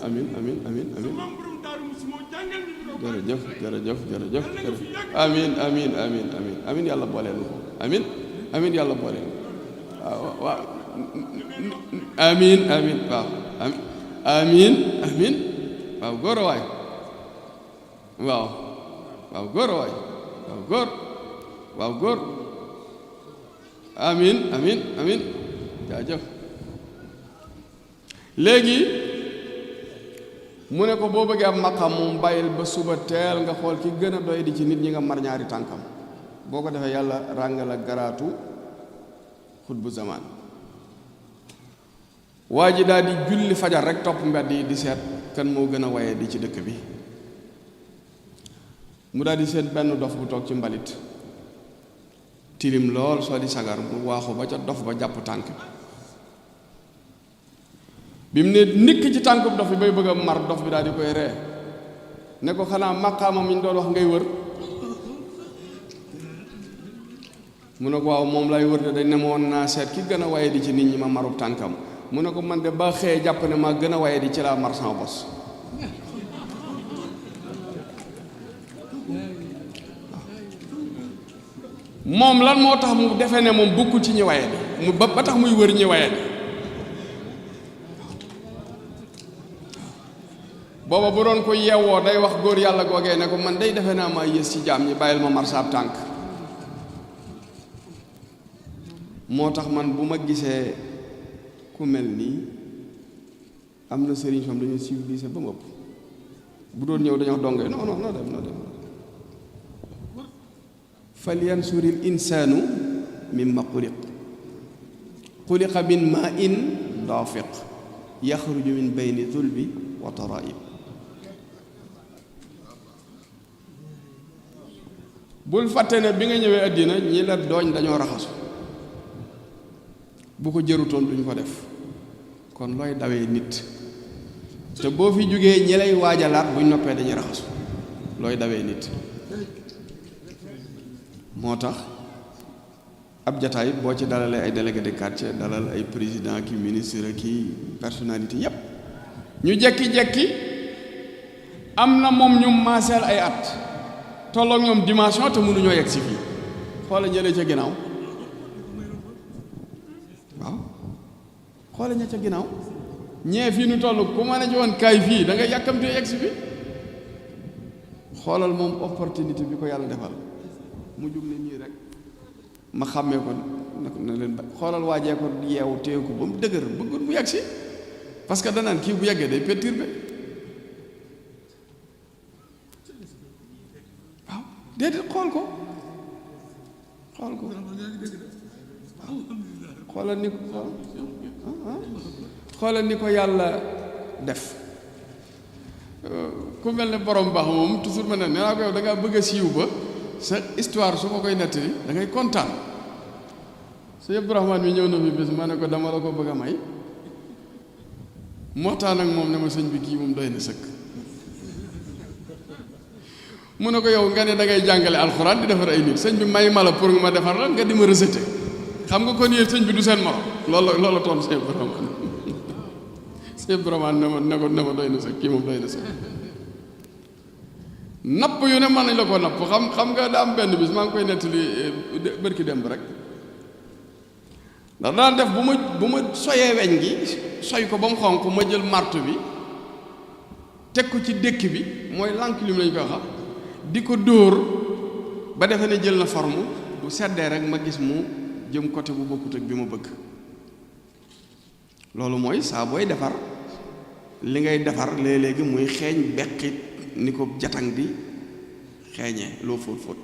amin yàlla boole nu ko amin yàlla boole nu waaw amin waaw amin waaw góor a waay waaw góor a waay waaw góor amin jaajëf. léegi mu ne ko boo bëggee am maqam moom bàyyil ba suba teel nga xool ki gën a doy di ci nit ñi nga mar ñaari tànkam boo ko defee yàlla ràngal ak garaatu xutbu zaman. waa ji daal di julli fajar rek topp mbedd yi di seet kan moo gën a waye di ci dëkk bi mu daal di seet benn dof bu toog ci mbalit tilim lool soo di sagar mu waaxu ba ca dof ba jàpp tànk bi mu ne nikk ci tànkub dof bi bay bëgg a mar dof bi daal di koy ree ne ko xanaa maqaama mi ñu doon wax ngay wër mu ne ko waaw moom lay wër de dañ ne ma woon naa seet ki gën a waye di ci nit ñi ma marub tànkam mu ne ko man de ba xëyee jàpp ne maa gën a waye di ci laa mar sama bos. moom lan moo tax mu defee ne moom bokkul ci ñi waye di mu ba tax muy wër ñi waye di booba bu doon ko yeewoo day wax góor yàlla googee ne ko man day defe naa maa yées ci jaam ñi bàyyil ma mar saab tànk. moo tax man bu ma gisee ku mel nii am na sëriñ som dañu civilisé ba mu ëpp bu doon ñëw dañoo dongee non dem falyansuril insaanu mimma xuliqa min maa'in daafiq yaxruju min bayni dulbi wa taraa'ib. bul fàtte ne bi nga ñëwee àddina ñi la dooñ dañoo raxasu bu ko jërutoon duñ ko def kon looy dawee nit te boo fi jógee ñi lay waajalaat buñ noppee dañuy raxasu looy dawee nit. moo tax ab jataay boo ci dalalee ay délégué de quartier dalal ay président ki ministre ki personnalité yépp ñu jekki-jekki am na moom ñu maaseel ay at tolloog ñoom dimension te mënuñoo yegg si fii xoola ñële ca ginnaaw waaw xoola ña ca ginnaaw ñee fii nu toll ku ma ne ci woon kaay fii da nga yàkkamtee yegg si fii xoolal moom opportunité bi ko yàlla defal mu jug ne nii rek ma xàmmee ko na leen ba xoolal waajee ko yeewu téye ko ba mu dëgër bëggul mu yegg si parce que danaan kii bu yeggee day perturbé waaw déedéet xool ko xoolal ni ko yàlla def ku mel ne borom baax moom toujours ma ne naa ko yow da ngaa bëgg a siiw ba sa histoire su ma koy nettali da ngay kontaan sëñ Abdourahmane mi ñëw na fi bés ma ne ko dama la ko bëgg a may waxtaan ak moom ne ma sëñ bi kii moom doy na sëkk mu ne ko yow nga ne da ngay jàngale alxuraan di defar ay nit sëñ bi may ma la pour nga ma defar la nga di ma rejeté xam nga kon yéen sëñ bi du seen morom loolu toon sëñ Abdourahmane sëñ Abdourahmane ne ma doy na sëkk kii moom doy na sëkk napp yu ne mën nañ la ko napp xam nga daa am benn bis maa ngi koy nettali bërki demb rek ndax daan def bu ma soyee weñ gi soy ko ba mu xonq ma jël martu bi teg ko ci dékk bi mooy lànk lim lañ koy xam di ko dóor ba defe ne jël na forme bu seddee rek ma gis mu jëm côté bu bokkut ak bi ma bëgg. loolu mooy saa booy defar li ngay defar léeg-léegi muy xeeñ beqit ni ko jatang di xeeñee loo fóot fóot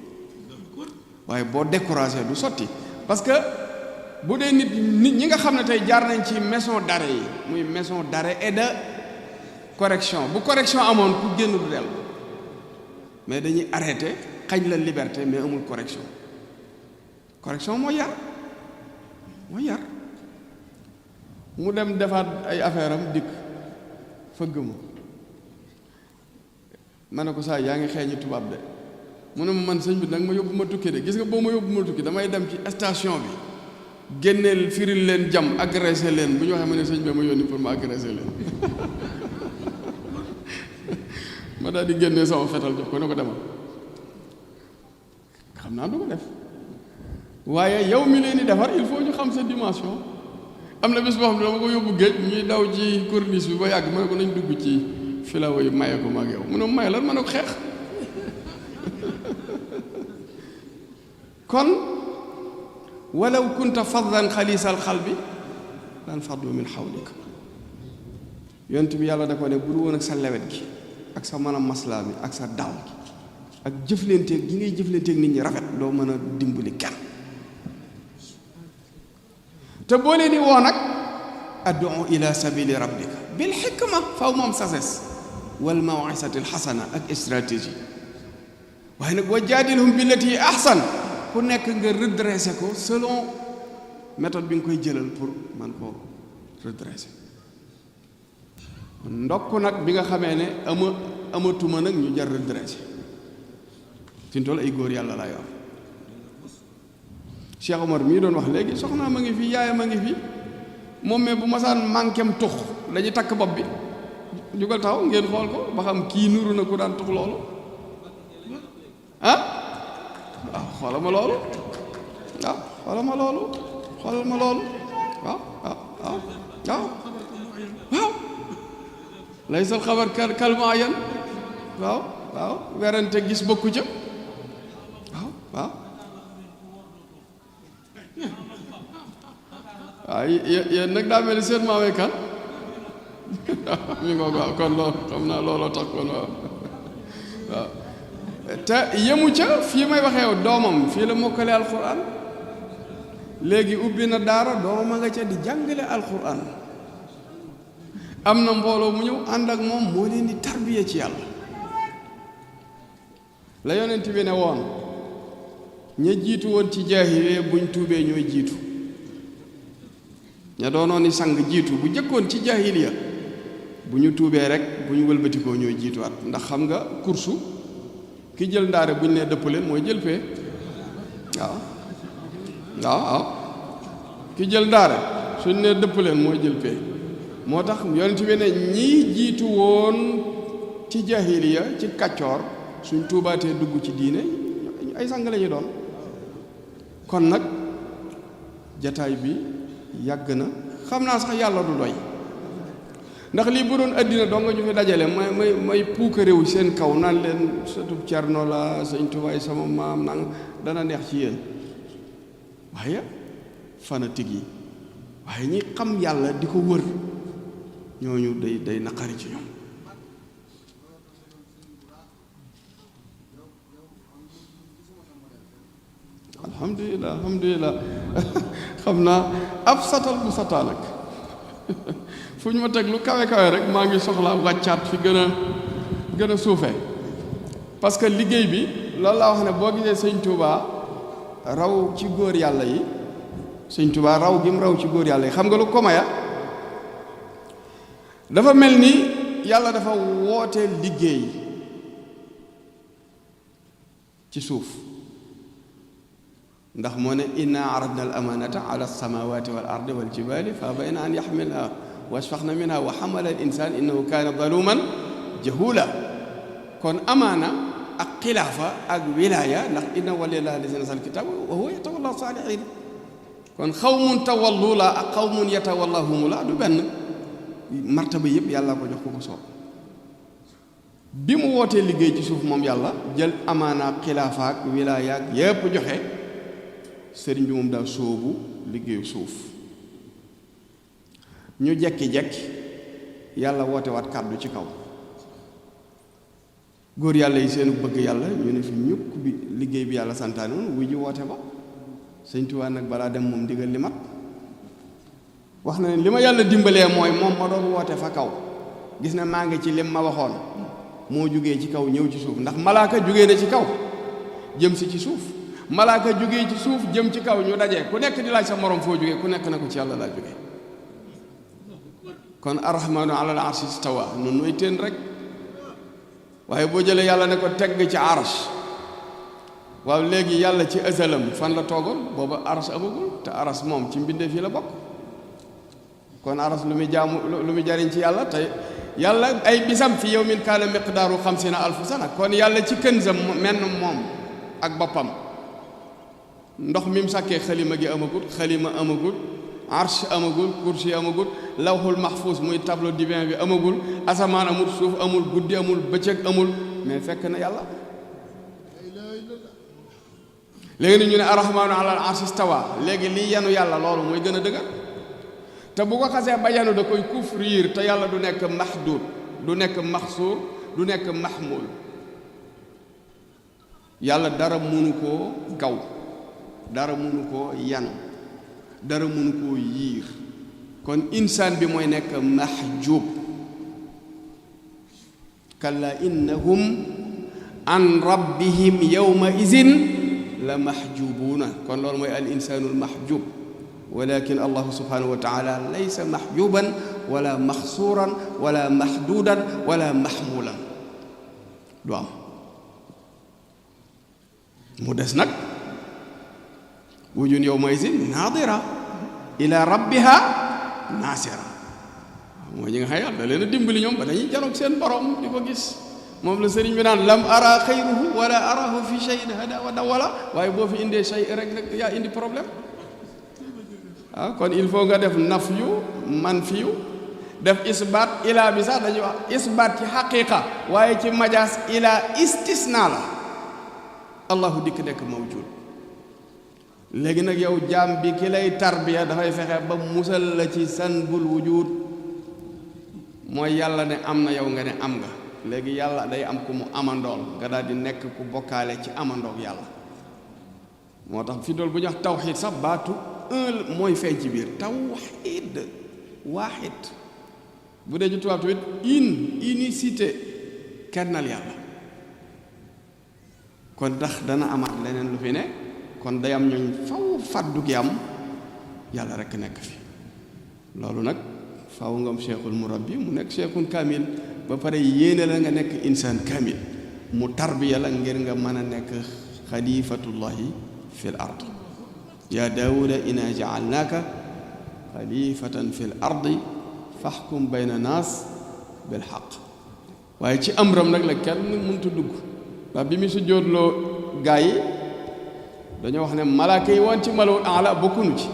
waaye boo découragé du sotti parce que bu dee nit ñi nga xam ne tey jaar nañ ci maison d'arrêt yi muy maison d'arrêt et de correction bu correction amoon ku génn du dellu mais dañuy arrêté xañ la liberté mais amul correction moo yar mu dem defaat ay affaire am dikk fëgg ma ne ko saa yaa ngi xeeñi tubaab de mu ne ma man sëñ bi nag ma yóbbu ma tukki de gis nga boo ma yóbbu ma tukki damay dem ci station bi génneel firil leen jam agressé leen bu ñu waxee ma ne sëñ bi ma yónni pour ma agressé leen ma daal di génnee sama fetal jox ko ne ko demal xam naa du ko def waaye yow mi leen di defar il faut ñu xam sa dimension. am na bis boo xam ne dama ko yóbbu géej ñuy daw ci corniche bi ba yàgg ma ne ko nañ dugg ci filawo yi maye ko ma ak yow mu ne maye lan ma ne ko xeex kon walaw kunta faddan xalisal xalbi lan faddu min xawlika yonent bi yàlla da ko ne bu du woon ak sa lewet gi ak sa mën a maslaa mi ak sa dal gi ak jëflanteeg gi ngay jëflanteeg nit ñi rafet doo mën a dimbali kenn te boo leen di woo nag ad'u ila sabili rabbika bil hikma faw moom sagesse wal maw'izati alxasana ak stratégie waaye nag wa jaadilhum billati ahsan ku nekk nga redresser ko selon méthode bi nga koy jëlal pour man koo redresser ndokk nag bi nga xamee ne amatuma nag ñu jar redresser fi mu toll ay góor yàlla lay wax Cheikh Omar mii doon wax léegi soxnaa ma ngi fi yaayam a ngi fi moom mais bu masaan manquem tux dañuy takk bopp bi jugal taxaw ngeen xool ko ba xam kii nuru na ku daan tux loolu ah waaw xoolal ma loolu xoolal ma loolu waaw laysal xabar kal muayyan waaw werante gis bokku ca waaw yéen nag daa mel ni seen maamee kan mi ngoo waaw kon loolu xam naa looloo tax kon waaw te yemu ca fii may waxee doomam fii la mokkale alquran léegi ubbi na daara doomam a nga ca di jàngale alquran am na mbooloo mu ñëw ànd ak moom moo leen di tarbiya ci yàlla la yonent bi ne woon ña jiitu woon ci jaahiliya buñ tuubee ñooy jiitu ña doonoon ni sang jiitu bu jëkkoon ci jaahiliya bu ñu tuubee rek bu ñu wëlbatikoo ñooy jiituwaat ndax xam nga kursu ki jël ndaare bu ñu nee dëpp leen mooy jël pee waaw ki jël ndaare suñ nee dëpp leen mooy jël pee moo tax yonent bi ne ñii jiitu woon ci jaahiliya ci kàccoor suñ tuubaatee dugg ci diine ay sang lañu doon kon nag jataay bi yàgg na xam naa sax yàlla du doy ndax lii bu doon addina doo nga ñu fi dajale may puuka réew seen kaw naan leen sëtub Cerno la sëñ Tuubaa sama maam nang dana neex ci yéen waaye fanatique yi waaye ñi xam yàlla di ko wër ñooñu day naqari ci ñoom alhamdulilah xam naa ab satal bu sataa nag fu ñu ma teg lu kawe kawe rek maa ngi soxla wàccaat fi gën a suufee parce que liggéey bi loolu laa wax ne boo gisee sëñ Touba raw ci góor yàlla yi sëñ Touba raw gi mu raw ci góor yàlla yi xam nga lu ko maya dafa mel ni yàlla dafa woote liggéey ci suuf ndax moo ne inna aradna al amanata ala alsamawati wal ardi wal jibali fa abayna an yaxmilnaha wa ashfaqna minha wa xamala al insan innahu kaana zaluman jahula kon amaana ak xilaafa ak wilaya ndax inna walillahi allazi nazala alkitab wa huwa yatawalla salihin kon xawmun tawallu la ak xawmun yatawallahumu la du benn martaba yëpp yàlla ko jox ko ko soob bi mu wootee liggéey ci suuf moom yàlla jël amaana xilaafaak wilaayaak yépp joxe sëriñ bi moom daa sóobu liggéeyu suuf ñu jekki-jekki yàlla woote waat kàddu ci kaw góor yàlla yi seenu bëgg yàlla ñu ne fi ñukk bi liggéey bi yàlla santaane woon wuy ji woote ba sëñ Tuubaa nag balaa dem moom ndigal li mat wax na ne li ma yàlla dimbalee mooy moom ma doon woote fa kaw gis na maa ngi ci lim ma waxoon moo jugee ci kaw ñëw ci suuf ndax malaaka jugee na ci kaw jëm si ci suuf malaaka jugee ci suuf jëm ci kaw ñu dajee ku nekk di laaj sa morom foo jugee ku nekk na ko ci yàlla laa jugee kon arrahmaanu alal arshi istawa nun nooy teen rek waaye boo jëlee yàlla ne ko tegg ci arsh waaw léegi yàlla ci asalam fan la toogoon booba arsh amagul te arsh moom ci mbindeef yi la bokk kon arsh lu muy jaamu lu muy jariñ ci yàlla te yàlla ay bisam fi yawmin kaana miqdaaru 50,000 sana kon yàlla ci kënsam menn moom ak boppam ndox mi mu sàkkee xalima gi amagul xalima amagul arsh amagul kursi amagul lawhul mahfuz muy tableau divin bi amagul asamaan amul suuf amul guddi amul bëccëg amul mais fekk na yàlla léegi ni ñu ne arrahmaanu alal arshi istawa léegi lii yanu yàlla loolu mooy gën a dëgër te bu ko xasee ba yanu da koy couvrir te yàlla du nekk mahdud du nekk maxsuur du nekk mahmul yàlla dara mënu koo gaw dara mënu koo yanu dara mënu koo yiir kon insaan bi mooy nekk mahjub kalla innahum an rabbihim yawma izin la mahjubuuna kon loolu mooy al insaanul mahjub walakin allahu subhanahu wa taala laysa mahjuban wala maxsuuran wala mahduudan wala mahmulan du am mu des nag wujun yawma izin naadira ila rabbiha naasira mooy ñi nga xam yàlla da leen a dimbali ñoom ba dañuy janoog seen borom di ko gis moom la sëriñ bi naan lam ara xayruhu wala arahu fi shay'in hada wa dawala waaye boo fi indee shay rek nag yaa indi problème kon il faut nga def nafyu manfiyu def isbaat ilaa bi sax dañuy wax isbaat ci xaqiqa waaye ci majaas ilaa istisna la allahu dikk nekk mawjud léegi nag yow jaam bi ki lay tarbiya dafay fexe ba musal la ci sanbul wujud mooy yàlla ne am na yow nga ne am nga léegi yàlla day am ku mu amandool nga daal di nekk ku bokkaale ci amandoog yàlla moo tax fi dool bu ñu wax tawxiid sax baatu un mooy feeñ ci biir tawxiid waaxid bu dee ci tubaab tamit unicité kennal yàlla kon ndax dana amaat leneen lu fi ne kon day am ñooñ faw fàddu gi am yàlla rekk nekk fi loolu nag faw nga am cheikhul murabbi mu nekk cheikhun kamil ba pare yéene la nga nekk insaan kamil mu tarbiya la ngir nga mën a nekk xalifatullahi fil ard yaa daawuda inna jaalnaaka xalifatan fil ardi faxkum bayna naas bil xaq waaye ci amram nag la kenn mënta dugg ndax bi mu sujjóotloo gaa yi dañoo wax ne malaaka yi woon ci malawul ala bokkunu ci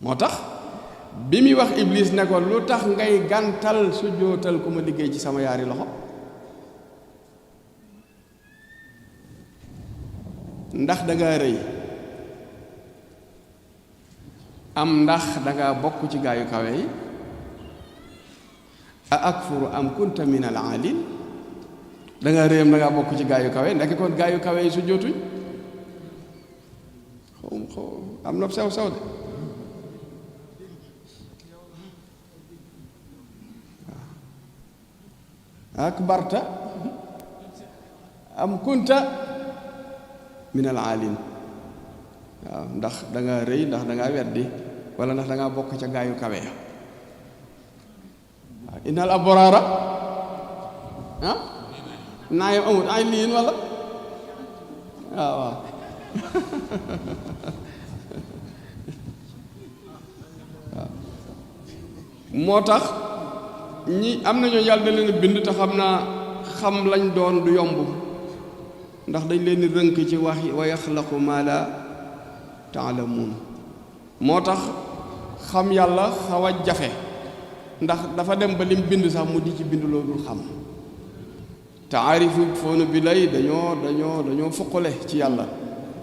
moo tax bi muy wax iblis ne ko lu tax ngay gàntal sujjóotal ku ma liggéey ci sama yaari loxo ndax dangaa rëy am ndax dangaa bokk ci gaayu kawe yi a akfuru am kunta min al aalin dangaa rëyam dangaa bokk ci gaayu kawe ndekk kon gaayu kawe yi sujjóotuñ xaw am na sew sew de akbarta am kunta min al aalin waaw ndax dangaa rëy ndax dangaa weddi wala ndax dangaa bokk ca gaayu kawe ya waaw innal abraara naayam amut ay liin wala waaw moo tax ñi am nañoo yàlla da leen bind te xam naa xam lañ doon du yomb ndax dañ leen di rënk ci wax wa yaxlaqu ma la taalamuun moo tax xam yàlla xaw a jafe ndax dafa dem ba lim bind sax mu di ci bind loolu xam taarifu foonu bi lay dañoo foqale ci yàlla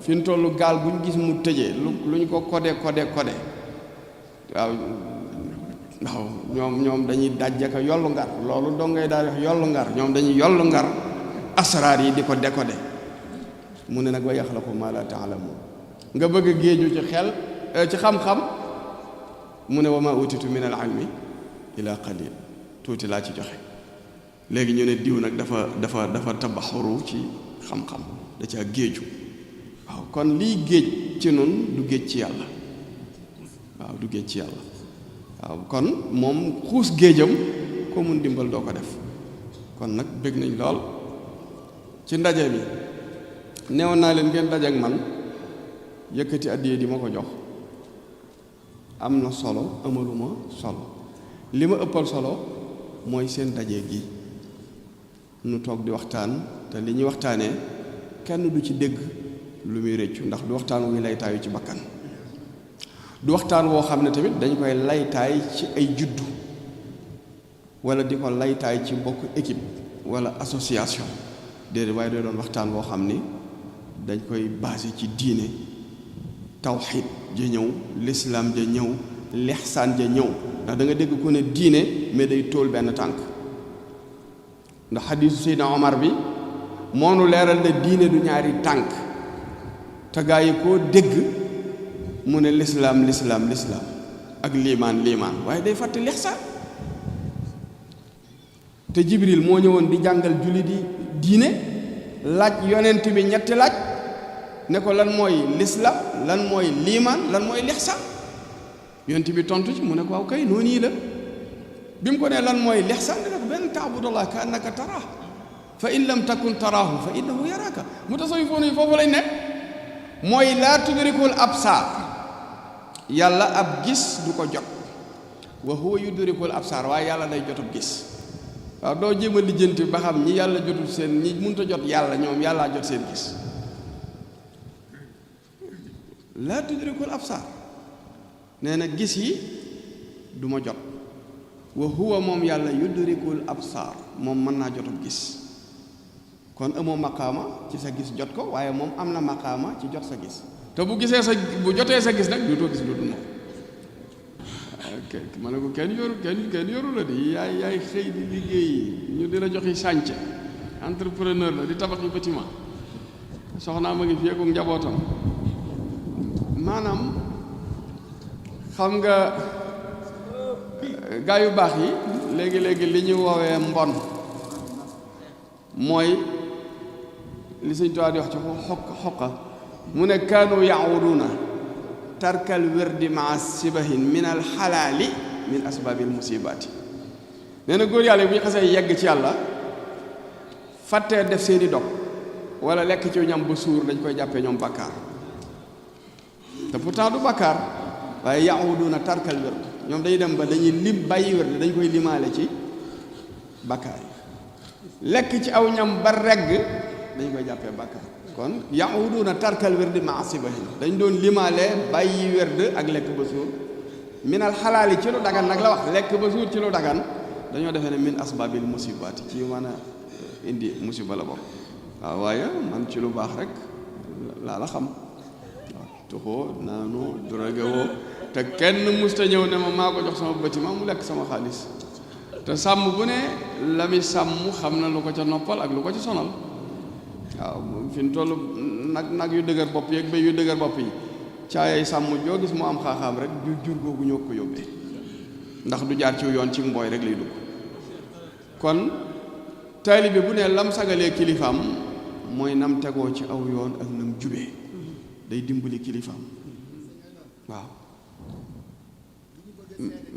fi mu toll gaal bu ñu gis mu tëjee lu ñu ko codé waaw ñoom dañuy dajjaka yollu ngar loolu dong ngay daal wax yollu ngar ñoom dañuy yollu ngar asraar yi di ko décoder mu ne nag wa yaxlaqu maa laa ta'lamuun nga bëgg a géeju ci xel ci xam-xam mu ne wa maa utitu min al ilmi ila qalil tuuti laa ci joxe léegi ñu ne diw nag dafa tabaxuru ci xam-xam da caa géeju waaw kon lii géej ci nun du géej ci yàlla waaw du géej ci yàlla waaw kon moom xuus géejam ko mun dimbal doo ko def kon nag bëgg nañ lool ci ndaje bi neewoon naa leen ngeen daje ak man yëkkati addiye di ma ko jox am na solo amaluma solo li ma ëppal solo mooy seen daje gi nu toog di waxtaan te li ñuy waxtaanee kenn du ci dégg lu muy rëccu ndax du waxtaan wuy laytaayu ci bakkan du waxtaan woo xam ne tamit dañ koy laytaay ci ay juddu wala di ko laytaay ci bokk équipe wala association déedéet waaye day doon waxtaan woo xam ni dañ koy basé ci diine tawxiid ja ñëw lislaam ja ñëw lixsaan ja ñëw ndax da nga dégg ko ne diine mais day tóol benn tànk ndax xadiisu Seydina Omar bi moo nu leeral ne diine du ñaari tànk te gaa yi koo dégg mu ne lislaam ak liimaan waaye day fàtte lixsaan te Jibril moo ñëwoon di jàngal julli di diine laaj yonent bi ñetti laaj ne ko lan mooy lislaam lan mooy liimaan lan mooy lixsaan yonent bi tontu ci mu ne ko waaw kay noonu la bi mu ko ne lan mooy lixsaan ne ko benn taabudallah ka annaka taraahu fa in lam takun taraahu fa innahu yaraaka mutasawwifoon yi foofu lañ ne mooy laa tudrikul absaar yàlla ab gis du ko jot wa huwa yudrikul absaar waaye yàlla day jotub gis waaw doo jéem a lijjanti ba xam ñi yàlla jotul seen ñi mënta jot yàlla ñoom yàllaa jot seen gis laa tudrikul absaar nee na gis yi du ma jot wa huwa moom yàlla yudrikul absaar moom mën naa jotub gis kon amoo maqaama ci sa gis jot ko waaye moom am na maqaama ci jot sa gis te bu gisee bu jotee sa gis nag dootoo gis lu dul moom ma ne ko kenn yoru la di yaay xëy di liggéey ñu di la joxi chantier entrepreneur la di tabaxi bâtiment soxnaa ma ngi fi ak njabootam maanaam xam nga gaa yu baax yi léegi li ñu woowee mbon mooy li Sëñ Tuubaa di wax ci xoqa mu ne kaanu yaawuduuna tarkal wirdi maa sibahin min al xalaali min asbaabil musibaati nee na góor yàlla yi bu ñu xasee yegg ci yàlla fàttee def seeni dog wala lekk ci ñam ba suur dañ koy jàppee ñoom bàkkaar te pourtant du bàkkaar waaye yaawuduuna tarkal wird ñoom dañuy dem ba dañuy lim bàyyi wird dañ koy limaale ci bàkkaar yi lekk ci aw ñam ba regg dañ koy jàppee bàkkaar kon yaawuduuna tarkal wird maa sibahin dañ doon limaale bàyyi wird ak lekk ba suur minal xalaali ci lu dagan nag la wax lekk ba suur ci lu dagan dañoo defee ne min asbaabil musibaati ci mën a indi musiba la bokk waaw waaye man ci lu baax rek laa la xam waaw tuxoo naanu duragewoo te kenn musta ñëw ne ma maa ko jox sama bâtiment mu lekk sama xaalis te sàmm bu ne la mi sàmm xam na lu ko ca noppal ak lu ko ci sonal waaw fi mu toll nag yu dëgër bopp yi ak béy yu dëgër bopp yi caayay sàmm joo gis mu am xaaxaam rek jur googu ñoo ko yóbbee ndax du jaar ci yoon ci mbooy rek lay dugg kon taalibe bu ne lam sagalee kilifaam mooy nam tegoo ci aw yoon ak nam jubee day dimbali kilifaam waaw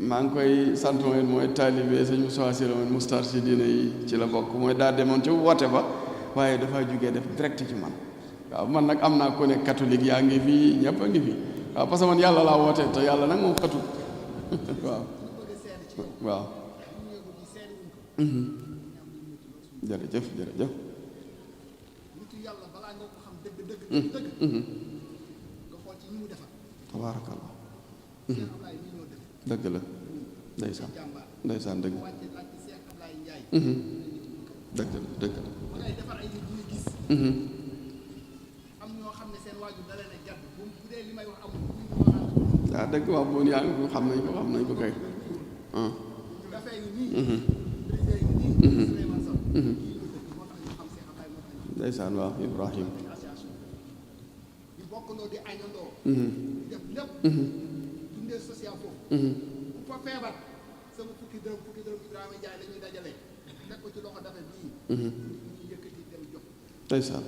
maa ngi koy sant mooy taalibe sëñ Moussa Sila Moustarchidina yi ci la bokk mooy daa demoon ci woote ba waaye dafa jógee def direct ci man waaw man nag am naa ko ne catholique yaa ngi fi ñëpp a ngi fi waaw parce que man yàlla laa woote te yàlla nag moom xatul waaw jërëjëf tabaarakallah dëgg la ndeysaan ndeysaan dëgg dëgg la dëgg la waaw dëgg wax bu yaa ngi xam nañ ko kay ndeysaan waaw Ibrahim dundee social foofu ku fa feebar sama fukki dërëm Ibrahima Ndiaye la ñuy dajale teg ko ci loxo dafa bii ñu yëkkati dem jox ndeysaan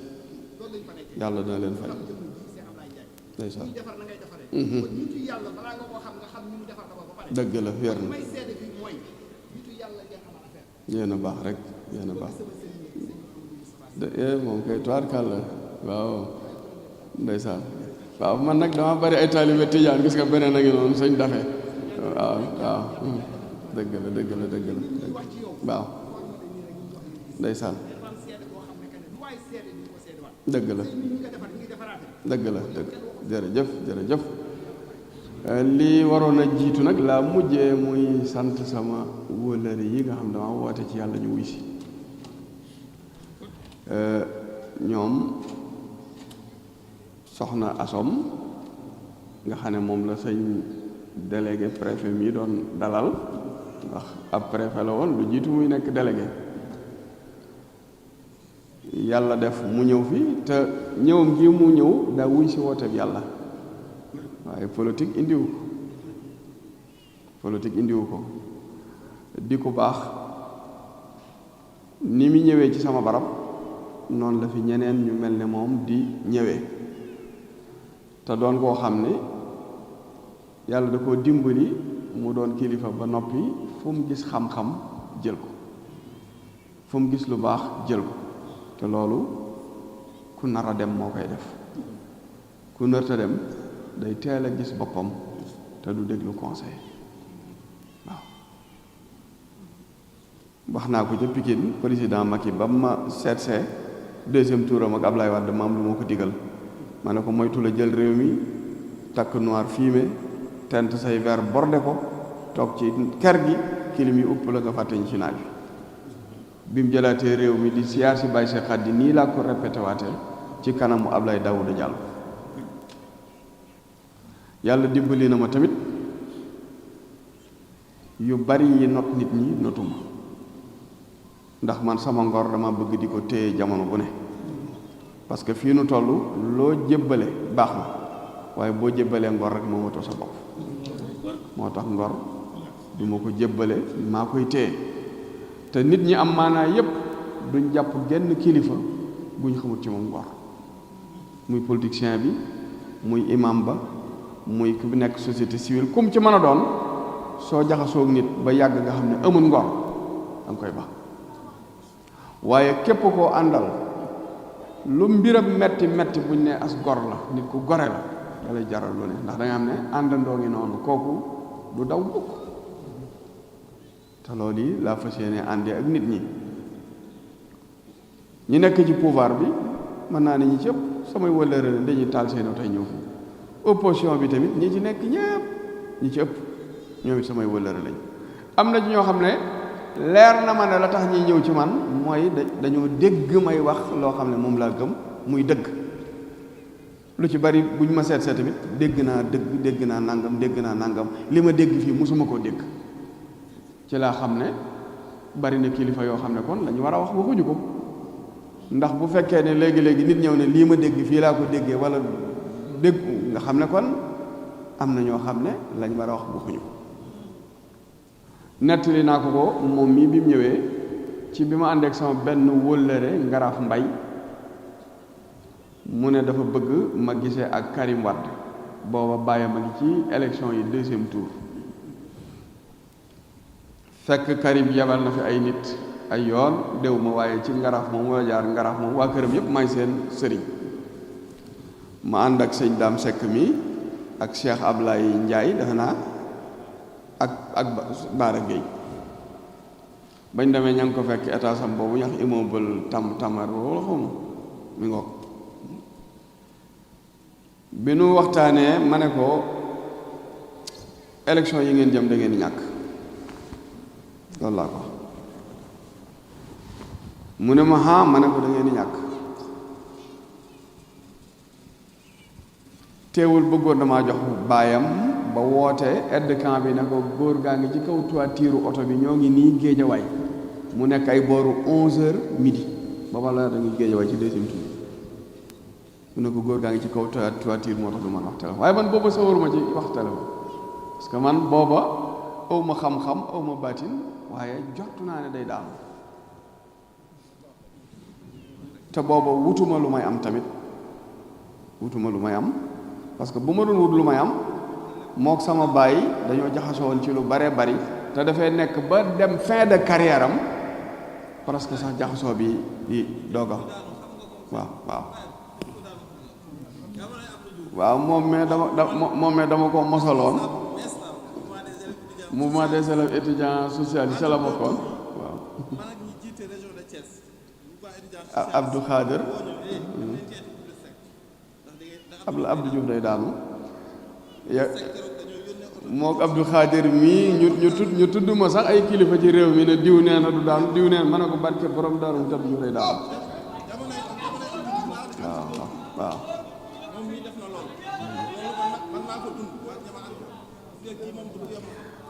loolu lañ fa nekkee yàlla dana leen fay jëm ji Cheikh Ablaye Ndiaye ndeysaan ñuy defar na ngay defaree kon nitu yàlla balaa nga koo xam nga xam ni mu defar dafa ba pare dëgg la wér na may seede bi mooy nitu yàlla ngeen amal affaire yéen a baax rek yéen a baax moom kay tubaarkàlla waaw ndeysaan waaw man nag dama bari ay taalibe tijaan gis nga beneen a ngi noonu sëñ dafe waaw dëgg la waaw ndeysaan dëgg la jërëjëf lii waroon a jiitu nag laa mujjee muy sant sama wóllëre yi nga xam dama woote ci yàlla ñu wuy si ñoom soxna asom nga xam ne moom la sëñ délégué préfet mi doon dalal ndax ab préfet la woon lu jiitu muy nekk délégué yàlla def mu ñëw fi te ñëwam gi mu ñëw daa wuy si wooteeb yàlla waaye politique indiwu ko di ku baax ni mu ñëwee ci sama barab noonu la fi ñeneen ñu mel ne moom di ñëwee te doon koo xam ne yàlla da koo dimbali mu doon kilifa ba noppi fu mu gis xam-xam jël ko fu mu gis lu baax jël ko te loolu ku nar a dem moo koy def ku narta dem day teel a gis boppam te du déglu conseil waaw wax naa ko ca Pikine président Macky ba ma seetsee deuxième tour am ak Ablaye Wade ma am lu ma ko digal ma ne ko moytu la jël réew mi takk noir fumier tent say verre borde ko toog ci kër gi kilim yi upp la nga fàtte ñu ci naaj bi mu jëlaatee réew mi di siyaar si Baye Cheikh Khady nii laa ko répété waatee ci kanamu Ablaye Daouda Diallo yàlla dimbali na ma tamit yu bari yi not nit ñi notuma ndax man sama ngor dama bëgg di ko téye jamono bu ne parce que fii nu toll loo jébbale baax na waaye boo jébbalee ngor rek moo watoo sa bopp moo tax ngor du ma ko jébbale maa koy téye te nit ñi am maanaa yépp duñ jàpp genn kilifa bu ñu xamul ci moom ngor muy politicien bi muy imam ba muy ku nekk société civile comme ci mën a doon soo jaxasoog nit ba yàgg nga xam ne amul ngor da nga koy baax waaye képp koo àndal lu mbiram metti buñ ne as gor la nit ku gore la da lay jaral lu ne ndax da nga xam ne àndandoo ngi noonu kooku du daw bukk te loolu yi laa fas yéene àndee ak nit ñi ñi nekk ci pouvoir bi mën naa ne ñi ci ëpp samay wëllëre la dañuy taal seen oto ñëw fi opposition bi tamit ñi ci nekk ñëpp ñi ci ëpp ñoom it samay wëllëre lañ am na ci ñoo xam ne leer na ma ne la tax ñuy ñëw ci man mooy dañoo dégg may wax loo xam ne moom laa gëm muy dëgg lu ci bari buñ ma seet tamit dégg naa nangam li ma dégg fii mosuma koo dégg ci laa xam ne bari na kilifa yoo xam ne kon lañu war a wax waxuñu ko ndax bu fekkee ne léegi-léegi nit ñëw ne lii ma dégg fii laa ko déggee wala dégg nga xam ne kon am na ñoo xam ne lañ war a wax waxuñu ko nettali naa ko moom mii bi mu ñëwee ci bi ma ànd ak sama benn wóllëre Ngaraaf Mbay mu ne dafa bëgg ma gisee ak Karim Wade booba bàyyam a ngi ci élection yi deuxième tour fekk Karim yabal na fi ay nit ay yoon déw ma waaye ci Ngaraaf moom wala jaar Ngaraaf moom waa këram yépp may seen sëriñ ma ànd ak sëñ Daam Seck mi ak Cheikh Ablaye Ndiaye defe naa ak Baara Gueye bañ demee ña ngi ko fekk état sam boobu ñax immeuble tamar wala xawma mi ngoog bi nu waxtaanee ma ne ko élection yi ngeen jëm da ngeen ñàkk loolu laa ko mu ne ma ha ma ne ko da ngeen di ñàkk teewul bëggoon damaa jox baayam ba wootee aide de camp bi ne ko góor gaa ngi ci kaw toiture oto bi ñoo ngi nii Géejawaay mu nekk ay booru 11h midi booba la da ngi Géejawaay ci deuxième tour mu ne ko góor gaa ngi ci kaw toiture moo tax du man wax téléphone waaye man booba sawaruma ci wax téléphone parce que man booba aw ma xam-xam aw ma baatin waaye jottu naa ne day daal te booba wutuma lu may am tamit wutuma lu may am parce que bu ma doon wut lu may am mook sama baay dañoo jaxasoon ci lu bare bari te dafay nekk ba dem fin de carrière am presque sax jaxasoo bi di doog a waaw moom mais dama ko mosaloon mouvement des élèves étudiants socialistes la bokkoon waaw Abdou Khader Abdou Diouf day daanu mook Abdou Khader mii ñu tudd ma sax ay kilifa ci réew mi ne diw nee na du daanu diw nee na ma ne ko barke borom daanu mu Abdou Diouf day daanu waaw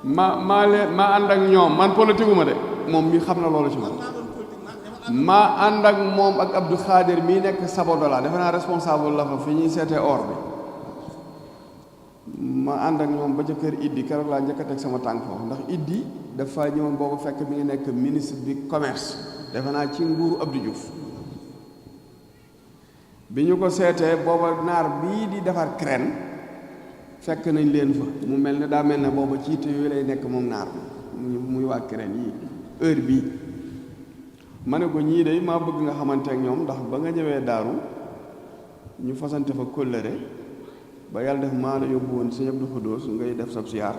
maa ànd ak ñoom man politique ma de moom mi xam na loolu ci moom maa ànd ak moom ak Abdou Khader mii nekk Sabodola defe naa responsable la fa fi ñuy seetee or bi ma ànd ak ñoom ba ca kër Iddi keroog laa njëkk a teg sama tànk foofu ndax Iddi dafa ñëwoon boobu fekk mi ngi nekk ministre bi commerce defe naa ci nguuru Abdou Diouf bi ñu ko seetee booba naar bii di defar crème fekk nañ leen fa mu mel ne daa mel ne booba ci te yooyu lay nekk moom naar bi muy waa crème yi heure bii ma ne ko ñii de maa bëgg nga xamante ak ñoom ndax ba nga ñëwee daaru ñu fasante fa kóllëre ba yàlla def maa la yóbbu woon Sëñ Abdou Khoudoss ngay def sab siyaar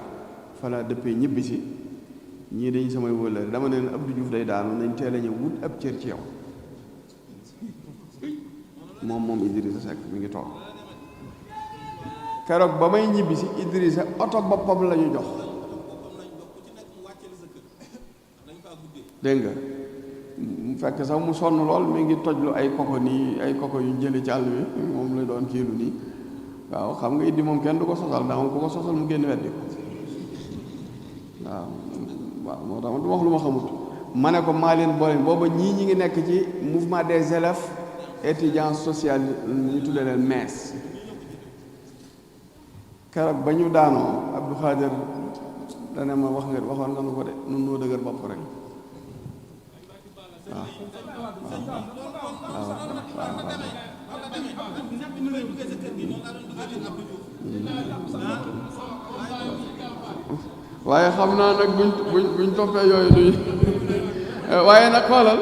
fala dëppee ñibbisi ñii dañu samay wóllëre dama ne leen Abdou Diouf day daanu nañ teel a ñëw wut ab cër ci yow moom Idrissa Seck mi ngi toog keroog ba may ñibbisi Idrissa oto boppam la ñu jox dégg nga mu fekk sax mu sonn lool mi ngi tojlu ay koko nii ay koko yu jële ci àll bi moom la doon kiilu nii waaw xam nga Iddi moom kenn du ko sosal ndax moom ku ko sosal mu génn weddi ko waaw moo tax du wax lu ma xamut ma ne ko maa leen boole booba ñii ñi ngi nekk ci mouvement des élèves étudiants social ñu tuddee leen MEES keroog ba ñu daanoo Abdou Khader dana ma waxoon nga nu ko de nun noo dëgër bopp rek waaye xam naa nag buñ toppee yooyu duñ waaye nag xoolal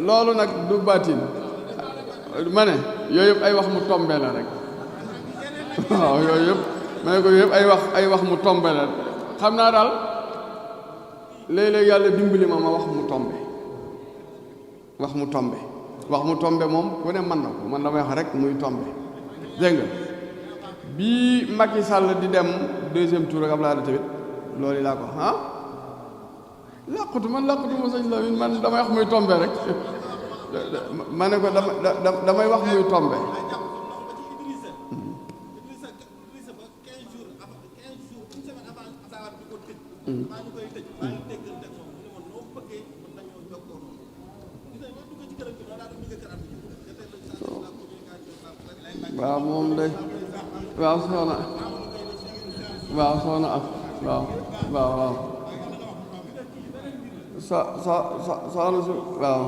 loolu nag du baatin ma ne yooyu yëpp ay wax mu tombe la rek waaw yooyu yëpp ma ne ko yooyu yëpp ay wax mu tombe la xam naa daal léeg-léeg yàlla dimbali ma wax mu tombe wax mu tombe moom ku ne mën na ko man damay wax rek muy tombe dégg nga bii Macky Sall di dem deuxième tour ak Abdoulaye tamit loolu laa ko làqutu ma sëñ la man damay wax muy tombe rek ma ne ko damay wax muy tombe waaw moom de waaw soxna ak waaw soxna su waaw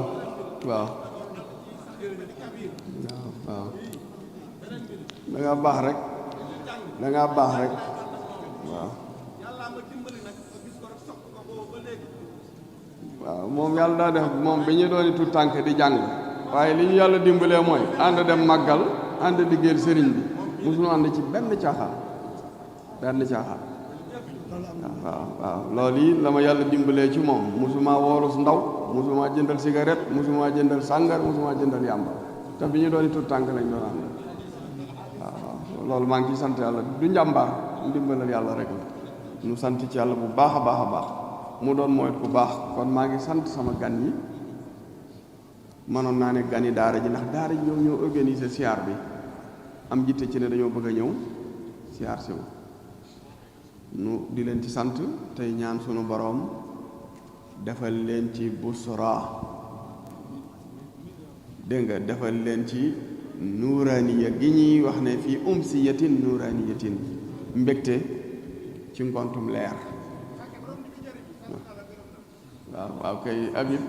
da nga baax rek waaw moom yàlla daa def moom bi ñu doon tuut tànk di jàng waaye li ñu yàlla dimbalee mooy ànd dem màggal ànd liggéeyal sëriñ bi mosuñu ànd ci benn caaxaan waaw loolu yi la ma yàlla dimbalee ci moom mosuma woorus ndaw mosuma jëndal cigarette mosuma jëndal sàngar mosuma jëndal yàmba te bi ñu doon tuut tànk lañ doon ànd waaw loolu maa ngi ciy sant yàlla du njàmbaar ndimbalal yàlla rek la ñu sant ci yàlla bu baax a baax mu doon mooy ku baax. kon maa ngi sant sama gan yi, mënoon naa ne gan yi daara ji, ndax daara ji ñoo organiser siyaar bi, am jitte ci ne dañoo bëgg a ñëw siyaar si nu di leen ci sant tey ñaan sunu boroom defal leen ci busra, dégg nga, defal leen ci nuuraaniya gi ñuy wax ne fii umsiyatin nuuraaniyatin, mbégte ci ngontum leer. waaw kay Habib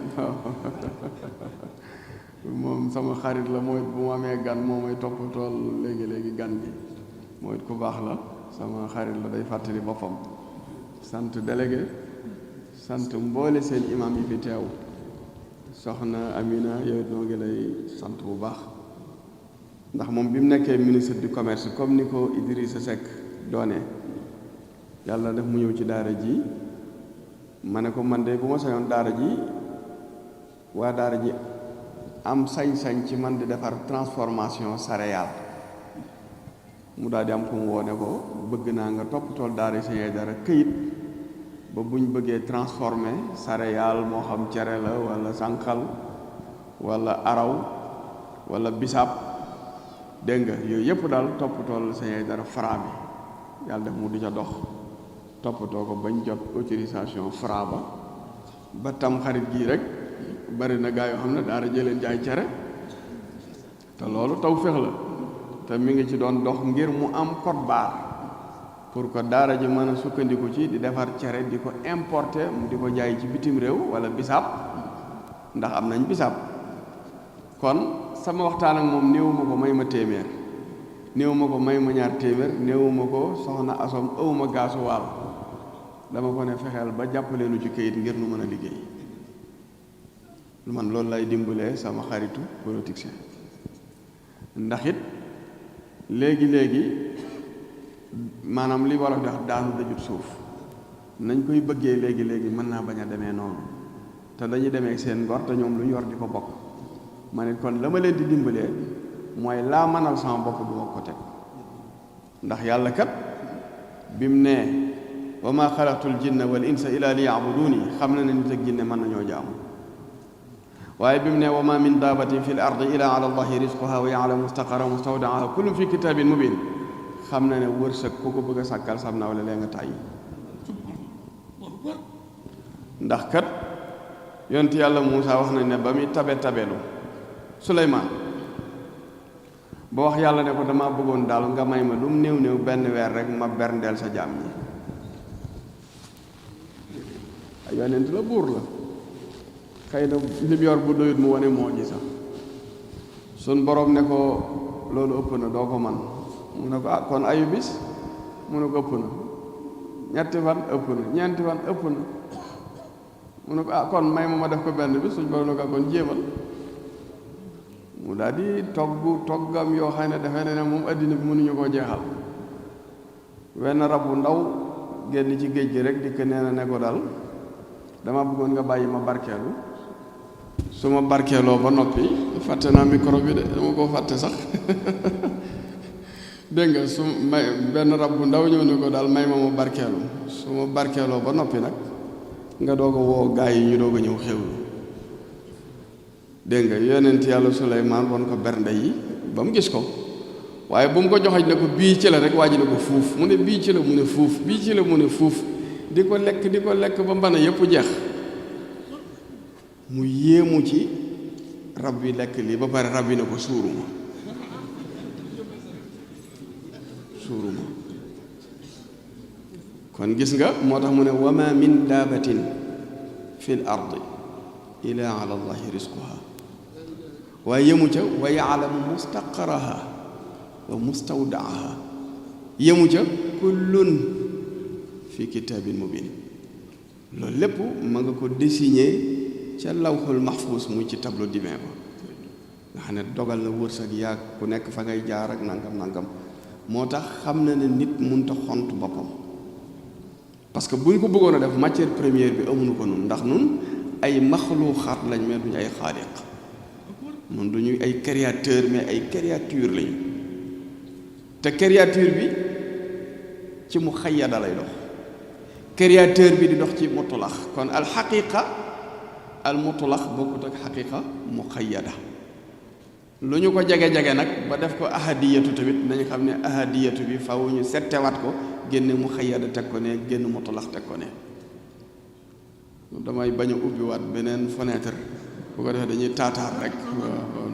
moom sama xarit la, mooy bu ma amee gan moo may toppatool léegi gan bi, mooy ku baax la, sama xarit la, day fàttali boppam. sant délégué, sant mboole seen imam yi fi teew, soxna Amina yow noo ngi lay sant bu baax, ndax moom bi mu nekkee ministre du commerce comme ni ko Idrissa Seck doone, yàlla def mu ñëw ci daara ji, ma ne ko man de bu ma sañoon daara ji waa daara ji am sañ-sañ ci man di defar transformation céréale. mu daal di am ku mu woo ne ko bëgg naa nga toppatool daara Sëñ dara këyit ba buñ bëggee transformer céréale, moo xam cere la wala sànqal wala araw wala bisaab, dégg nga, yooyu yëpp daal toppatool Sëñ dara Fra bi, yàlla def mu di ca dox, toppatoo ko bañ jot autorisation Fra ba tam xarit gii rek bari na gaa yoo xam ne daara jëleen jaay cere, te loolu tawfeex la, te mi ngi ci doon dox ngir mu am code barre pour que daara ji mën a sukkandiku ci di defar cere di ko importer di ko jaay ci bitim réew, wala bisaab, ndax am nañ bisaab. kon sama waxtaan ak moom néewuma ko may ma téeméer, néewuma ko may ma ñaar téeméer, néewuma ko soxna asom ëwma gaasu waal, dama ko ne fexeel ba jàppaleenu ci këyit ngir nu mën a liggéey. man loolu lay dimbalee sama xaritu politicien, ndax it léegi maanaam li wolof di wax daanu dajut suuf, nañ koy bëggee léegi mën naa bañ a demee noonu, te dañuy demee seen ngor, te ñoom lu ñu yor di ko bokk. ma ne kon la ma leen di dimbalee mooy laa mënal sama bopp du ma ko teg, ndax yàlla kat bi mu ne wa ma xalaqtul jinna wal insa illa liya'buduni, xam na ne nit ak jinne mën nañoo jaamu. waaye bi mu ne wa ma min daabatin fi l ardi illa ala allahi rizquha wa ya'lamu mustaqarra wa mustawdaaha kullun fi kitabin mubin, xam na ne wërsëg ku ko bëgg a sàkkal sam naa wala lee nga tàyyi. ndax kat yonent yàlla Muusa wax nañ ne ba muy tabelu Suleymaan ba wax yàlla ne ko dama bëggoon daal nga may ma lu mu néew benn weer rek ma berndeel sa jaam ñi. ay yonent la, buur la, xëy na lim yor bu doyut mu wane moo ji sax. sun borom ne ko loolu ëpp na, doo ko man. mu ne ko kon ayu bis, mu ne ko ëpp na, ñetti fan ëpp na, ñeenti fan ëpp na, mu ne ko kon may ma def ko benn bis. suñ borom ne ko kon jéemal. mu daal di toggam yoo xam ne dafay ne moom addina bi mënuñu koo jeexal. wenn rab bu ndaw génn ci géej gi rek dikk nee na ne ko daal dama bëggoon nga bàyyi ma barkeelu. su ma barkeeloo ba noppi, fàtte naa micro bi de, dama koo fàtte sax dégg nga, benn rab bu ndaw ñëw ne ko daal may ma barkeelu. su ma barkeeloo ba noppi nag nga doog a woo gaa yi ñu doog a ñëw xewlu. dégg nga, yonent yàlla Suleymaan won ko bernde yi ba mu gis ko, waaye bu mu ko joxaj ne ko bii ci la rek waa ji ne ko fuuf, mu ne bii ci la, mu ne fuuf, bii ci la, mu ne fuuf, di ko lekk ba mbana yépp jeex. mu yéemu ci rab bi lekk lii ba pare rab bi ne ko suuruma. kon gis nga, moo tax mu ne wa ma min daabatin fi l ardi illa ala allahi rizquha, waaye yemu ca wa yaalamu mustaqaraha wa mustawdaaha, yemu ca kullun fi kitabin mubin. loolu lépp ma nga ko désigné ca lawhul mahfuz muy ci tableau divin ba, nga xam ne dogal na wërsëg yaag ku nekk fa ngay jaar ak nangam. moo tax xam na ne nit mënut a xont boppam, parce que bu ñu ko bëggoon a def matière première bi amuñu ko nun, ndax nun ay maxluuxaat lañ mais duñu ay xaaliq. nun duñu ay créateur mais ay créature lañu, te créature bi ci mu xayyada lay dox. créateur bi di dox ci mutlax kon al xaqiqa al mutlax bokkut ak xaqiqa muqayyada lu ñu ko jege-jege nag ba def ko ahadiyatu tamit nañ xam ne ahadiyatu bi faw ñu settewaat ko génne muqayyada teg ko ne génn mutlax teg ko ne damay bañ a ubbiwaat beneen fenêtre bu ko defee dañuy taataar rek waaw